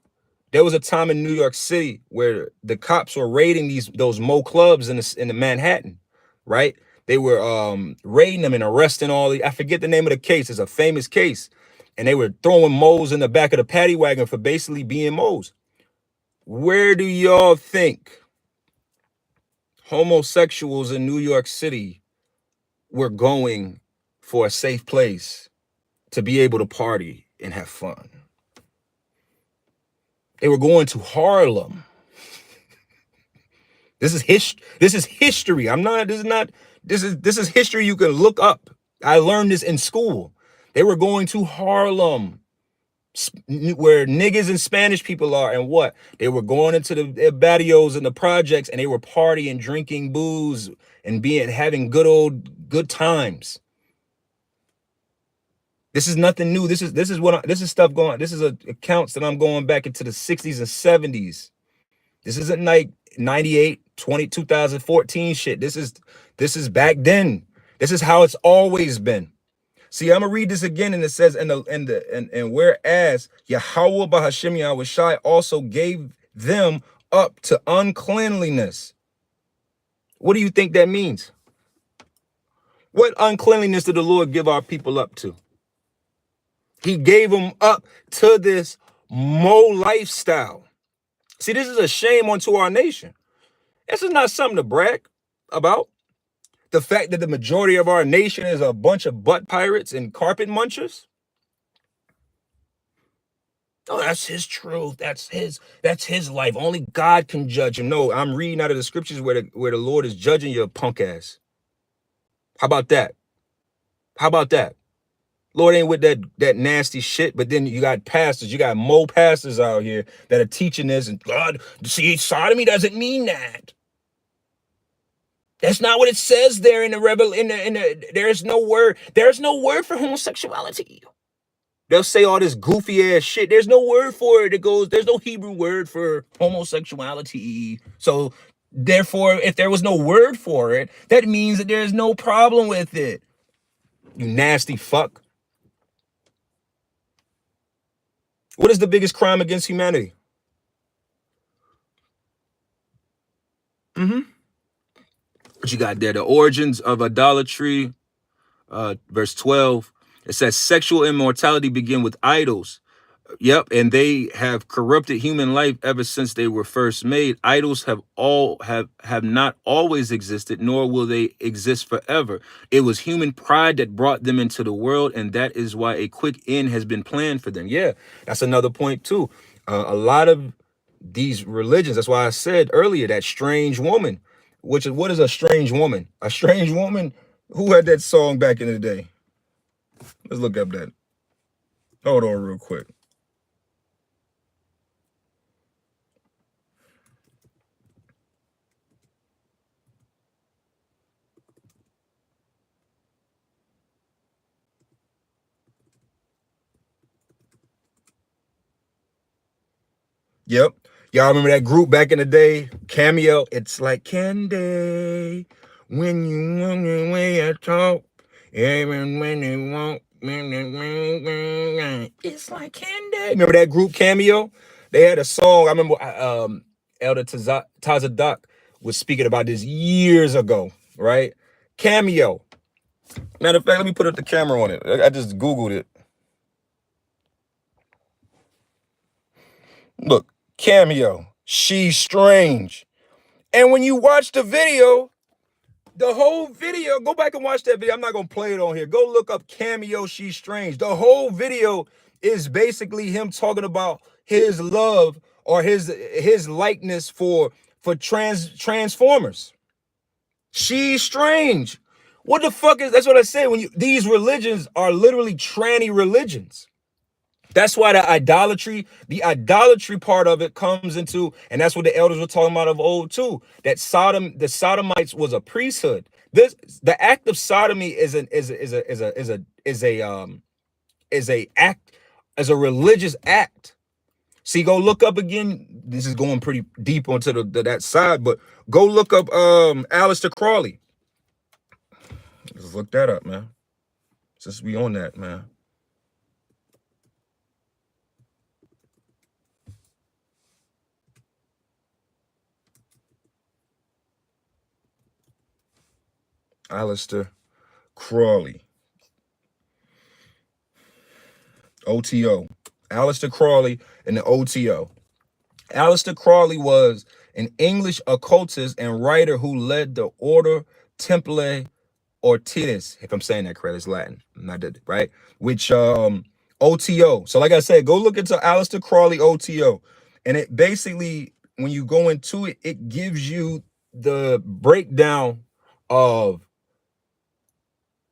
there was a time in New York City where the cops were raiding those Mo clubs in the Manhattan, right? They were raiding them and arresting all the, I forget the name of the case. It's a famous case. And they were throwing Mo's in the back of the paddy wagon for basically being Mo's. Where do y'all think homosexuals in New York City were going for a safe place to be able to party and have fun? They were going to Harlem. This is history. This is history you can look up. I learned this in school. They were going to Harlem, where niggas and Spanish people are, and what? They were going into the barrios and the projects, and they were partying, drinking booze, and having good times. This is nothing new. This is stuff going. This is accounts that I'm going back into the 60s and 70s. This isn't like 98, 2014 shit. This is back then. This is how it's always been. See, I'm gonna read this again, and it says, and whereas Yahweh Bahashim Yahushai also gave them up to uncleanliness. What do you think that means? What uncleanliness did the Lord give our people up to? He gave them up to this Mo lifestyle. See, this is a shame unto our nation. This is not something to brag about. The fact that the majority of our nation is a bunch of butt pirates and carpet munchers. Oh, that's his truth. That's his life. Only God can judge him. No, I'm reading out of the scriptures where the Lord is judging your punk ass. How about that? How about that? Lord ain't with that nasty shit, but then you got pastors, you got Mo pastors out here that are teaching this, and God, see, sodomy doesn't mean that. That's not what it says there in the there's no word for homosexuality. They'll say all this goofy ass shit. There's no word for it. There's no Hebrew word for homosexuality. So therefore, if there was no word for it, that means that there's no problem with it. You nasty fuck. What is the biggest crime against humanity? What you got there? The origins of idolatry, verse 12. It says sexual immortality begin with idols. Yep, and they have corrupted human life ever since they were first made. Idols have not always existed, nor will they exist forever. It was human pride that brought them into the world, and that is why a quick end has been planned for them. Yeah, that's another point too. A lot of these religions, that's why I said earlier that strange woman, what is a strange woman? A strange woman, who had that song back in the day? Let's look up that. Hold on real quick. Yep. Y'all remember that group back in the day? Cameo. It's like candy when you want the way I talk. Even when you want. It's like candy. Remember that group Cameo? They had a song. I remember Elder Tazadak was speaking about this years ago, right? Cameo. Matter of fact, let me put up the camera on it. I just Googled it. Look, Cameo. She's strange. And when you watch the video, the whole video, go back and watch that video. I'm not going to play it on here. Go look up Cameo, She's Strange. The whole video is basically him talking about his love or his likeness for Transformers. She's strange. What the fuck is, that's what I say. These religions are literally tranny religions. That's why the idolatry part of it comes into, and that's what the elders were talking about of old too. That the Sodomites was a priesthood. The act of sodomy is a act as a religious act. See, go look up again. This is going pretty deep onto that side, but go look up Aleister Crowley. Let's look that up, man. Since we on that, man. Aleister Crowley. OTO. Aleister Crowley and the OTO. Aleister Crowley was an English occultist and writer who led the Order Temple Ortiz, if I'm saying that correct, it's Latin, not that, right? Which OTO. So like I said, go look into Aleister Crowley OTO. And it basically, when you go into it, it gives you the breakdown of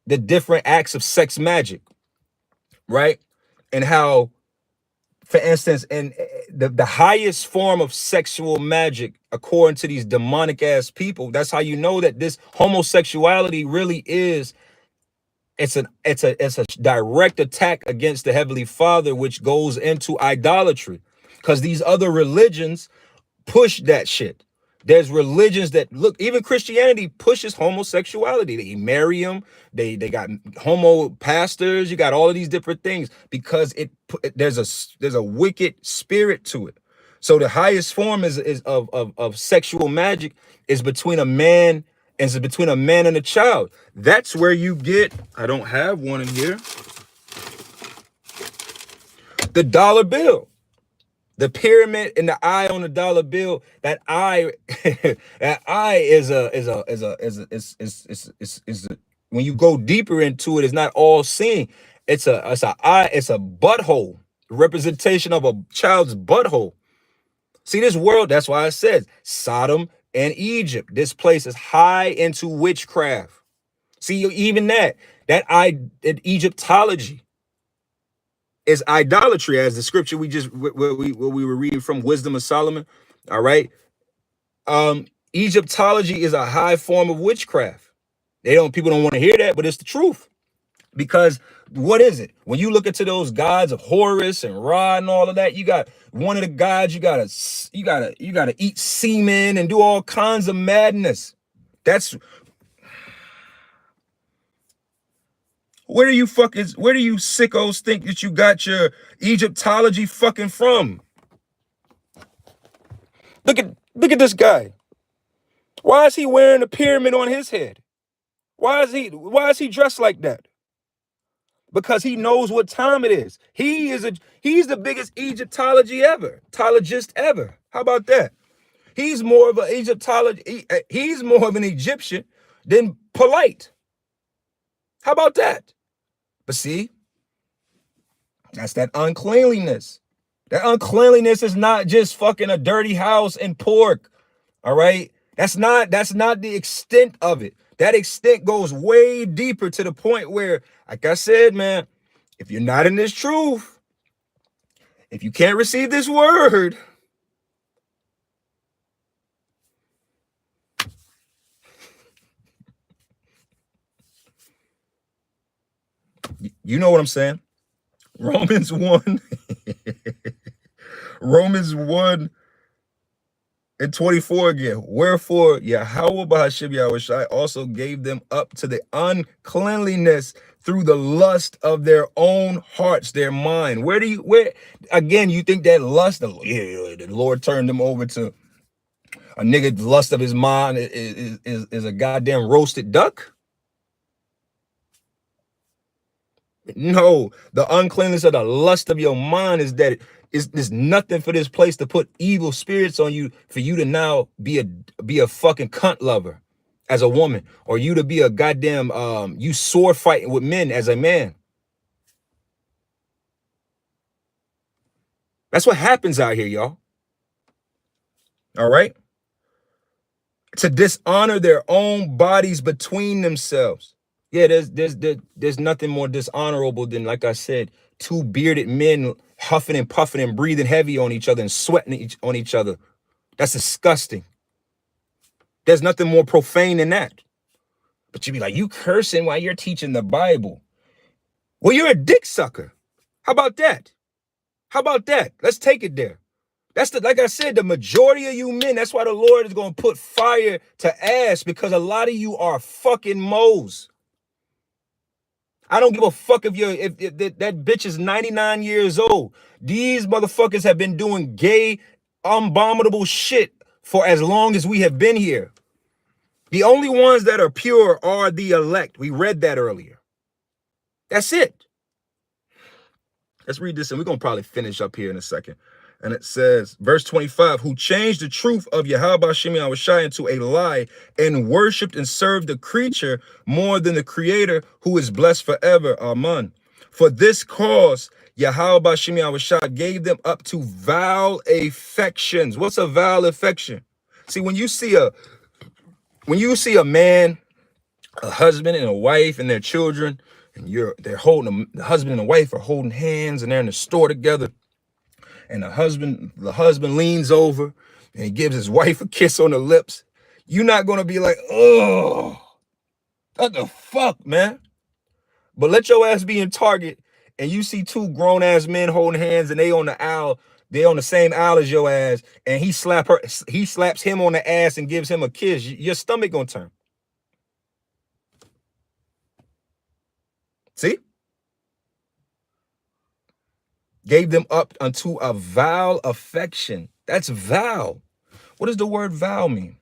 the different acts of sex magic, right? And how, for instance, in the highest form of sexual magic, according to these demonic ass people, that's how you know that this homosexuality really is. It's a direct attack against the Heavenly Father, which goes into idolatry, because these other religions push that shit. There's religions that look, even Christianity pushes homosexuality. They marry them. They got homo pastors. You got all of these different things because there's a wicked spirit to it. So the highest form is of sexual magic is between a man and a child. That's where you get, I don't have one in here, the dollar bill. The pyramid and the eye on the dollar bill, that eye, that eye is when you go deeper into it, it's not all seeing. It's a eye, it's a butthole, representation of a child's butthole. See, this world, that's why I said Sodom and Egypt. This place is high into witchcraft. See, even that Egyptology is idolatry, as the scripture we were reading from Wisdom of Solomon. All right. Egyptology is a high form of witchcraft. People don't want to hear that, but it's the truth. Because what is it? When you look into those gods of Horus and Ra and all of that, you got one of the gods, you gotta eat semen and do all kinds of madness. That's where do you sickos think that you got your Egyptology fucking from? Look at this guy. Why is he wearing a pyramid on his head? Why is he dressed like that? Because he knows what time it is. He's the biggest Egyptologist ever. How about that? He's more of an he's more of an Egyptian than polite. How about that? But see, that's that uncleanliness. That uncleanliness is not just fucking a dirty house and pork. All right. That's not the extent of it. That extent goes way deeper, to the point where, like I said, man, if you're not in this truth, if you can't receive this word, you know what I'm saying? Romans 1 Romans 1 and 24 again. Wherefore Yahweh Bahashim Yahushai also gave them up to the uncleanliness through the lust of their own hearts, their mind. Where again, you think that lust, the Lord turned them over to a nigga lust of his mind is a goddamn roasted duck? No, the uncleanness of the lust of your mind is that there's nothing for this place to put evil spirits on you, for you to now be a fucking cunt lover as a woman, or you to be a goddamn you sword fighting with men as a man. That's what happens out here, y'all. All right? To dishonor their own bodies between themselves. Yeah, there's nothing more dishonorable than, like I said, two bearded men huffing and puffing and breathing heavy on each other and sweating on each other. That's disgusting. There's nothing more profane than that. But you be like, you cursing while you're teaching the Bible. Well, you're a dick sucker. How about that? How about that? Let's take it there. That's like I said, the majority of you men, that's why the Lord is going to put fire to ass, because a lot of you are fucking moles. I don't give a fuck if that bitch is 99 years old. These motherfuckers have been doing gay, abominable shit for as long as we have been here. The only ones that are pure are the elect. We read that earlier. That's it. Let's read this, and we're going to probably finish up here in a second. And it says, verse 25, who changed the truth of Yahweh Shem Yahushai into a lie and worshipped and served the creature more than the creator, who is blessed forever. Amen. For this cause, Yahweh Shem Yahushai gave them up to vile affections. What's a vile affection? See, when you see a man, a husband and a wife and their children, and they're holding them, the husband and the wife are holding hands and they're in the store together. And the husband leans over and he gives his wife a kiss on the lips. You're not going to be like, oh, what the fuck, man? But let your ass be in Target and you see two grown ass men holding hands and they on the same aisle as your ass, and he slaps him on the ass and gives him a kiss. Your stomach going to turn. See? Gave them up unto a vile affection. That's vile. What does the word vile mean?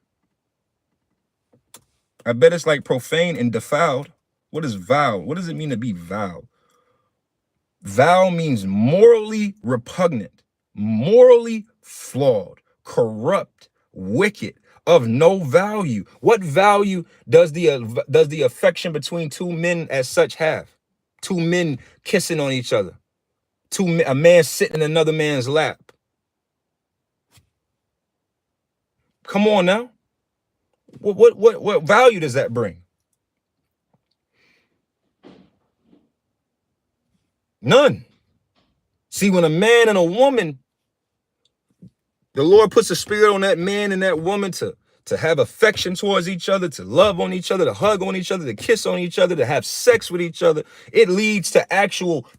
I bet it's like profane and defiled. What is vile? What does it mean to be vile? Vile means morally repugnant, morally flawed, corrupt, wicked, of no value. What value does the affection between two men as such have? Two men kissing on each other. A man sitting in another man's lap. Come on now. What value does that bring? None. See, when a man and a woman, the Lord puts a spirit on that man and that woman to have affection towards each other, to love on each other, to hug on each other, to kiss on each other, to have sex with each other. It leads to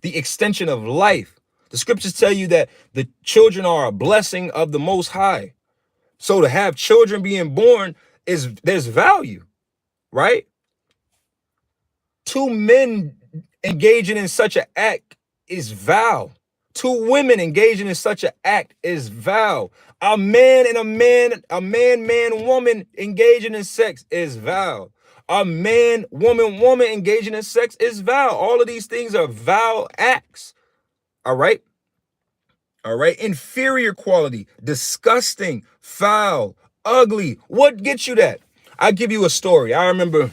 the extension of life. The scriptures tell you that the children are a blessing of the Most High. So to have children being born there's value, right? Two men engaging in such an act is vile. Two women engaging in such an act is vile. A man, woman engaging in sex is vile. A man, woman engaging in sex is vile. All of these things are vile acts. All right. All right. Inferior quality, disgusting, foul, ugly. What gets you that? I'll give you a story. I remember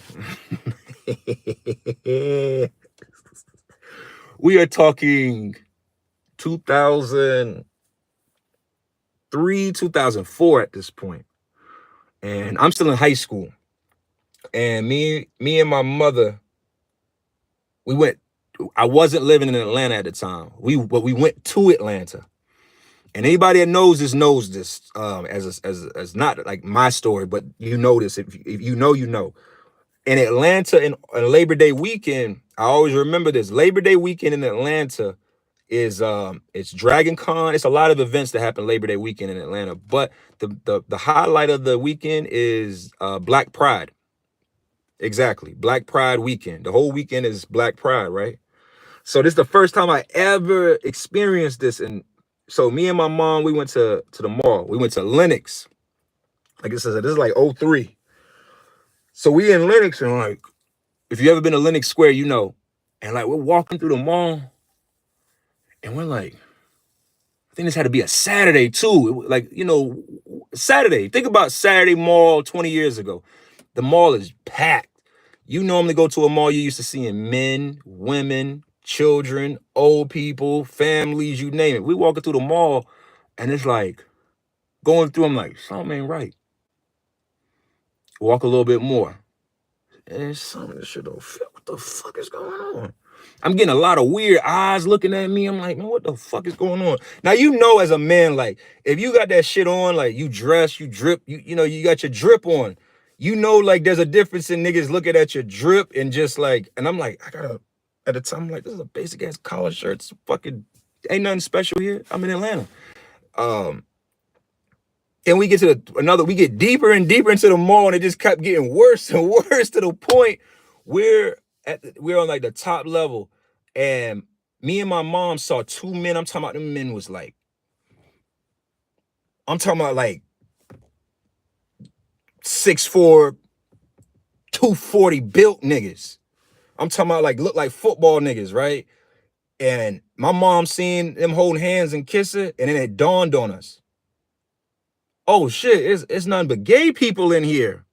we are talking 2003, 2004 at this point. And I'm still in high school. And me and my mother, I wasn't living in Atlanta at the time. But we went to Atlanta. And anybody that knows this as not like my story, but you know this. If you know, you know. In Atlanta, in Labor Day weekend, I always remember this. Labor Day weekend in Atlanta is it's Dragon Con. It's a lot of events that happen Labor Day weekend in Atlanta. But the highlight of the weekend is Black Pride. Exactly, Black Pride weekend. The whole weekend is Black Pride, right? So this is the first time I ever experienced this. And so me and my mom, we went to the mall. We went to Lenox. Like this is like 03. So we in Lenox, and like, if you ever been to Lenox Square, you know. And like, we're walking through the mall, and we're like, I think this had to be a Saturday too. Like, you know, Saturday. Think about Saturday mall 20 years ago. The mall is packed. You normally go to a mall, you're used to seeing men, women, children, old people, families, you name it. We walking through the mall, and it's like, going through, I'm like, something ain't right. Walk a little bit more. And some of this shit don't fit. What the fuck is going on? I'm getting a lot of weird eyes looking at me. I'm like, man, what the fuck is going on? Now, you know, as a man, like, if you got that shit on, like, you dress, you drip, you know, you got your drip on. You know, like, there's a difference in niggas looking at your drip and just like, and I'm like, at the time, I'm like, this is a basic ass collar shirt. It's fucking Ain't nothing special here. I'm in Atlanta. And we get to we get deeper and deeper into the mall, and it just kept getting worse and worse to the point we're on like the top level, and me and my mom saw two men. I'm talking about them men was like, I'm talking about like 6'4", 240 built niggas. I'm talking about like look like football niggas, right? And my mom seen them holding hands and kissing, and then it dawned on us. Oh shit, it's nothing but gay people in here.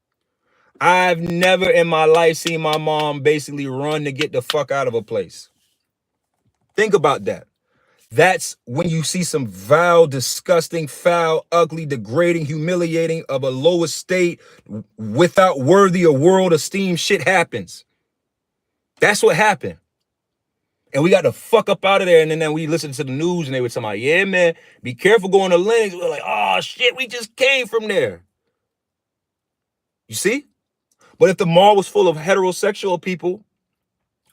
I've never in my life seen my mom basically run to get the fuck out of a place. Think about that. That's when you see some vile, disgusting, foul, ugly, degrading, humiliating of a low estate without worthy of world esteem shit happens. That's what happened. And we got the fuck up out of there. And then we listened to the news and they were talking about, yeah, man, be careful going to Lennox. We're like, oh shit, we just came from there. You see? But if the mall was full of heterosexual people,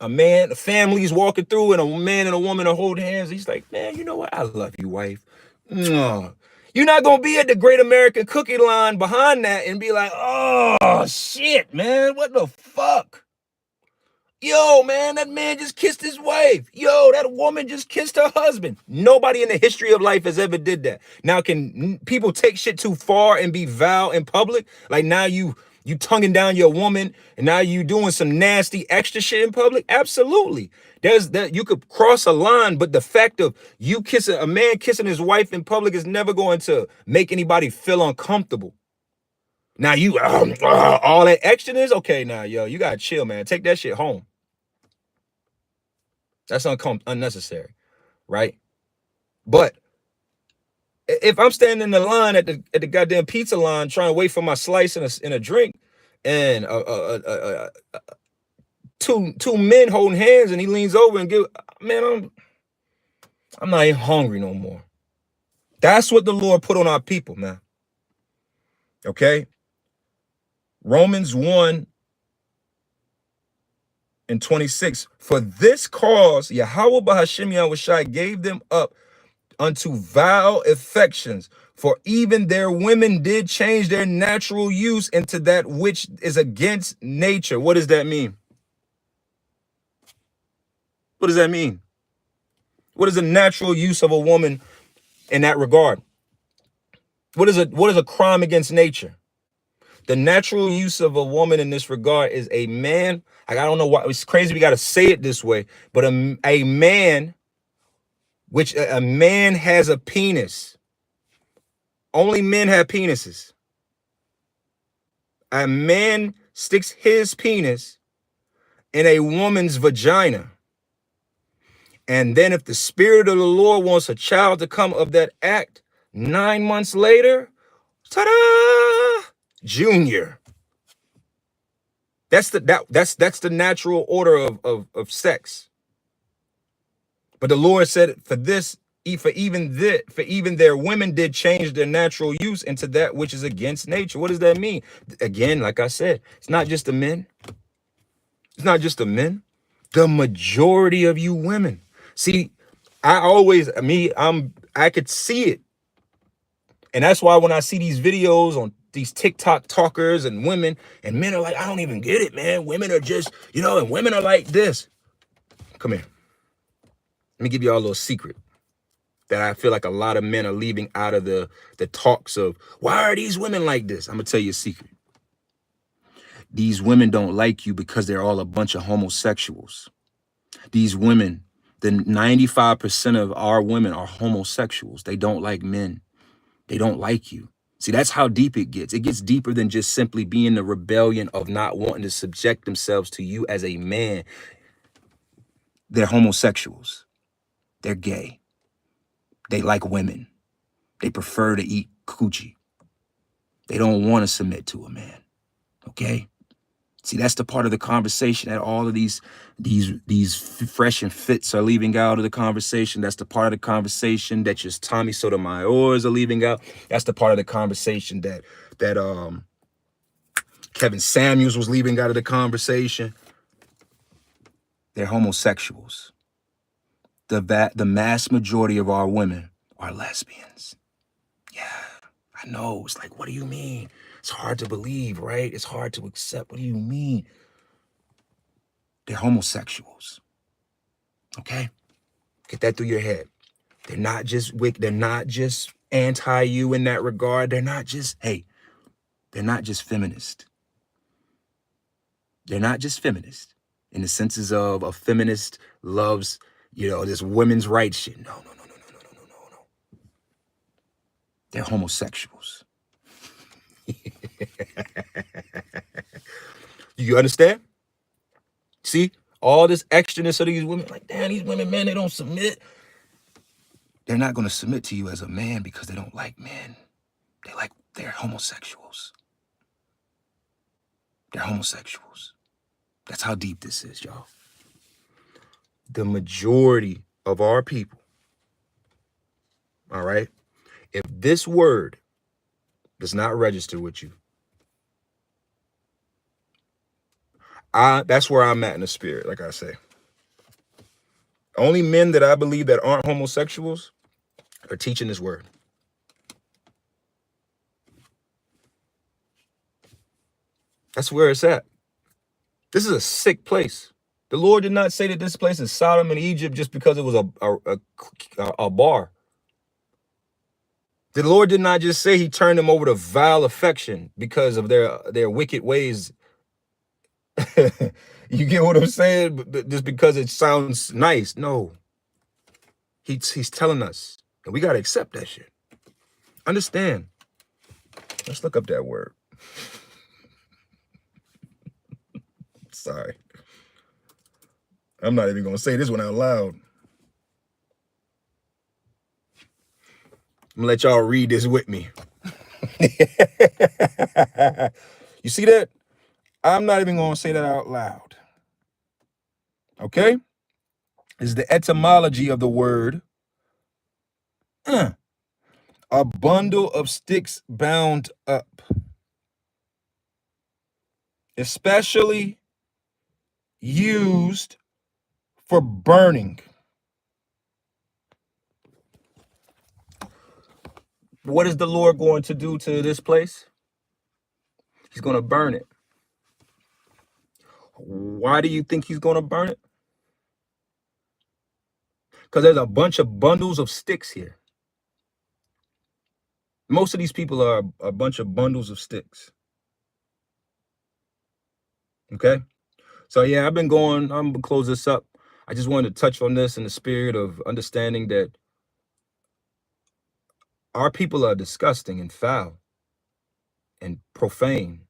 a family's walking through and a man and a woman are holding hands, he's like, man, you know what? I love you, wife. Mwah. You're not going to be at the Great American Cookie line behind that and be like, oh, shit, man, what the fuck? Yo, man, that man just kissed his wife. Yo, that woman just kissed her husband. Nobody in the history of life has ever did that. Now, can people take shit too far and be vile in public? Like now you tonguing down your woman and now you doing some nasty extra shit in public? Absolutely. There's that you could cross a line, but the fact of you kissing a man kissing his wife in public is never going to make anybody feel uncomfortable. Now you all that extraness, okay? Now, yo, you gotta chill, man. Take that shit home. That's unnecessary, right? But if I'm standing in the line at the goddamn pizza line trying to wait for my slice and a drink, and two men holding hands, and he leans over and man, I'm not even hungry no more. That's what the Lord put on our people, man. Okay? Romans 1:26. For this cause, Yahweh Bahashim Yahushai gave them up unto vile affections, for even their women did change their natural use into that which is against nature. What does that mean? What does that mean? What is the natural use of a woman in that regard? What is a crime against nature? The natural use of a woman in this regard is a man. Like, I don't know why it's crazy we got to say it this way, but a man, which a man has a penis. Only men have penises. A man sticks his penis in a woman's vagina. And then if the spirit of the Lord wants a child to come of that act, 9 months later, ta-da! Junior. That's the natural order of sex. But the Lord said for even their women did change their natural use into that which is against nature. What does that mean? Again, like I said, it's not just the men. It's not just the men. The majority of you women. See, I could see it. And that's why when I see these videos on these TikTok talkers and women, and men are like, I don't even get it, man. Women are just, and women are like this. Come here. Let me give you all a little secret that I feel like a lot of men are leaving out of the talks of, why are these women like this? I'm going to tell you a secret. These women don't like you because they're all a bunch of homosexuals. These women, the 95% of our women are homosexuals. They don't like men. They don't like you. See, that's how deep it gets. It gets deeper than just simply being the rebellion of not wanting to subject themselves to you as a man. They're homosexuals. They're gay. They like women. They prefer to eat coochie. They don't want to submit to a man. Okay? See, that's the part of the conversation that all of these fresh and fits are leaving out of the conversation. That's the part of the conversation that just Tommy Sotomayor's are leaving out. That's the part of the conversation that Kevin Samuels was leaving out of the conversation. They're homosexuals. the mass majority of our women are lesbians. Yeah, I know. It's like, what do you mean? It's hard to believe, right? It's hard to accept. What do you mean? They're homosexuals. Okay? Get that through your head. They're not just they're not just anti you in that regard. They're not just, hey, they're not just feminist. They're not just feminist in the senses of a feminist loves, this women's rights shit. No, no, no, no, no, no, no, no, no. They're homosexuals. You understand? See, all this extraness of these women, like, damn, these women, man, they don't submit. They're not going to submit to you as a man because they don't like men. They're homosexuals. They're homosexuals. That's how deep this is, y'all. The majority of our people, all right, if this word does not register with you, that's where I'm at in the spirit, like I say. Only men that I believe that aren't homosexuals are teaching this word. That's where it's at. This is a sick place. The Lord did not say that this place is Sodom and Egypt just because it was a bar. The Lord did not just say he turned them over to vile affection because of their wicked ways. You get what I'm saying? Just because it sounds nice. No. He's telling us, and we got to accept that shit. Understand. Let's look up that word. Sorry. I'm not even going to say this one out loud. I'm going to let y'all read this with me. You see that? I'm not even going to say that out loud. Okay? This is the etymology of the word. A bundle of sticks bound up. Especially used for burning. What is the Lord going to do to this place? He's going to burn it. Why do you think he's going to burn it? Because there's a bunch of bundles of sticks here. Most of these people are a bunch of bundles of sticks. Okay? So yeah, I'm going to close this up. I just wanted to touch on this in the spirit of understanding that our people are disgusting and foul and profane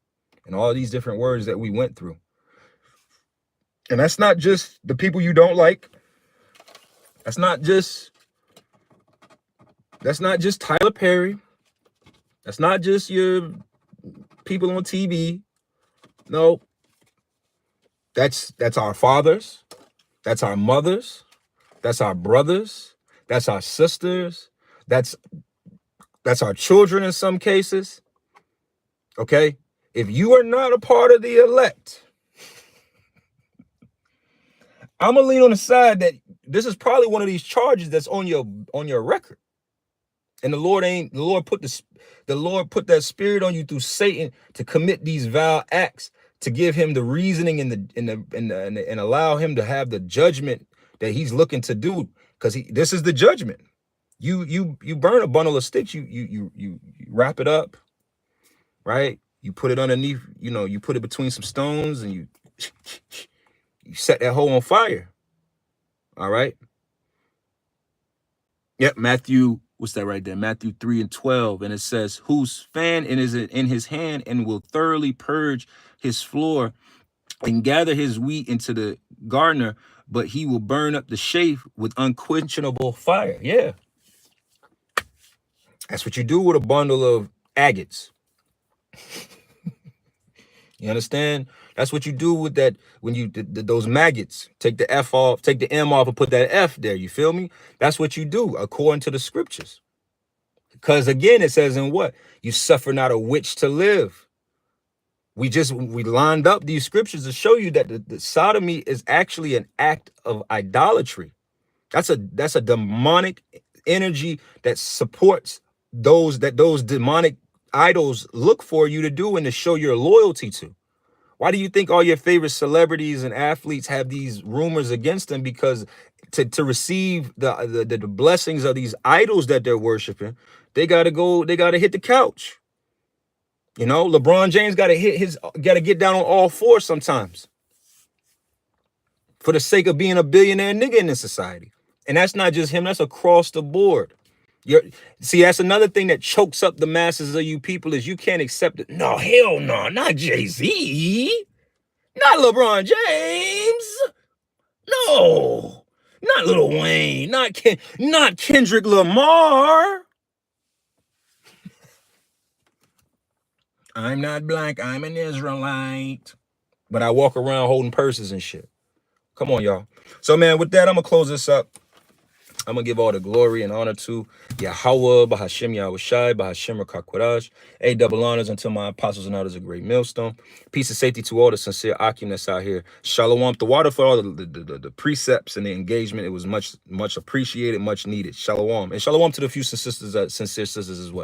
and all these different words that we went through. And that's not just the people you don't like. That's not just Tyler Perry. That's not just your people on TV. No. That's our fathers. That's our mothers. That's our brothers. That's our sisters. That's our children in some cases. Okay? If you are not a part of the elect, I'm gonna lean on the side that this is probably one of these charges that's on your record. And the Lord put that spirit on you through Satan to commit these vile acts, to give him the reasoning and allow him to have the judgment that he's looking to do, because this is the judgment. You burn a bundle of sticks, you wrap it up, right? You put it underneath, you put it between some stones, and you set that hole on fire. All right. Yep, Matthew, what's that right there? Matthew 3:12, and it says, "Whose fan is in his hand, and will thoroughly purge his floor and gather his wheat into the garner, but he will burn up the chaff with unquenchable fire." Yeah. That's what you do with a bundle of agates. You understand? That's what you do with that when you those maggots. Take the F off, take the M off, and put that F there. You feel me? That's what you do according to the scriptures. Because again, it says in what? You suffer not a witch to live. We lined up these scriptures to show you that the sodomy is actually an act of idolatry. That's a demonic energy that supports those demonic idols look for you to do and to show your loyalty to. Why do you think all your favorite celebrities and athletes have these rumors against them? Because to receive the blessings of these idols that they're worshiping, they gotta hit the couch. You know, LeBron James gotta get down on all fours sometimes for the sake of being a billionaire nigga in this society. And that's not just him, that's across the board. See, that's another thing that chokes up the masses of you people is you can't accept it. No, hell no, not Jay-Z. Not LeBron James. No. Not Lil Wayne. Not Kendrick Lamar. I'm not black. I'm an Israelite. But I walk around holding purses and shit. Come on, y'all. So, man, with that, I'm going to close this up. I'm going to give all the glory and honor to Yahweh, Bahashim Yahushai, Bahashim Rakakwadash. Double honors until my apostles and others a great millstone. Peace and safety to all the sincere Akim that's out here. Shalom. The water for all the precepts and the engagement. It was much appreciated, much needed. Shalom. And shalom to the few sincere sisters as well.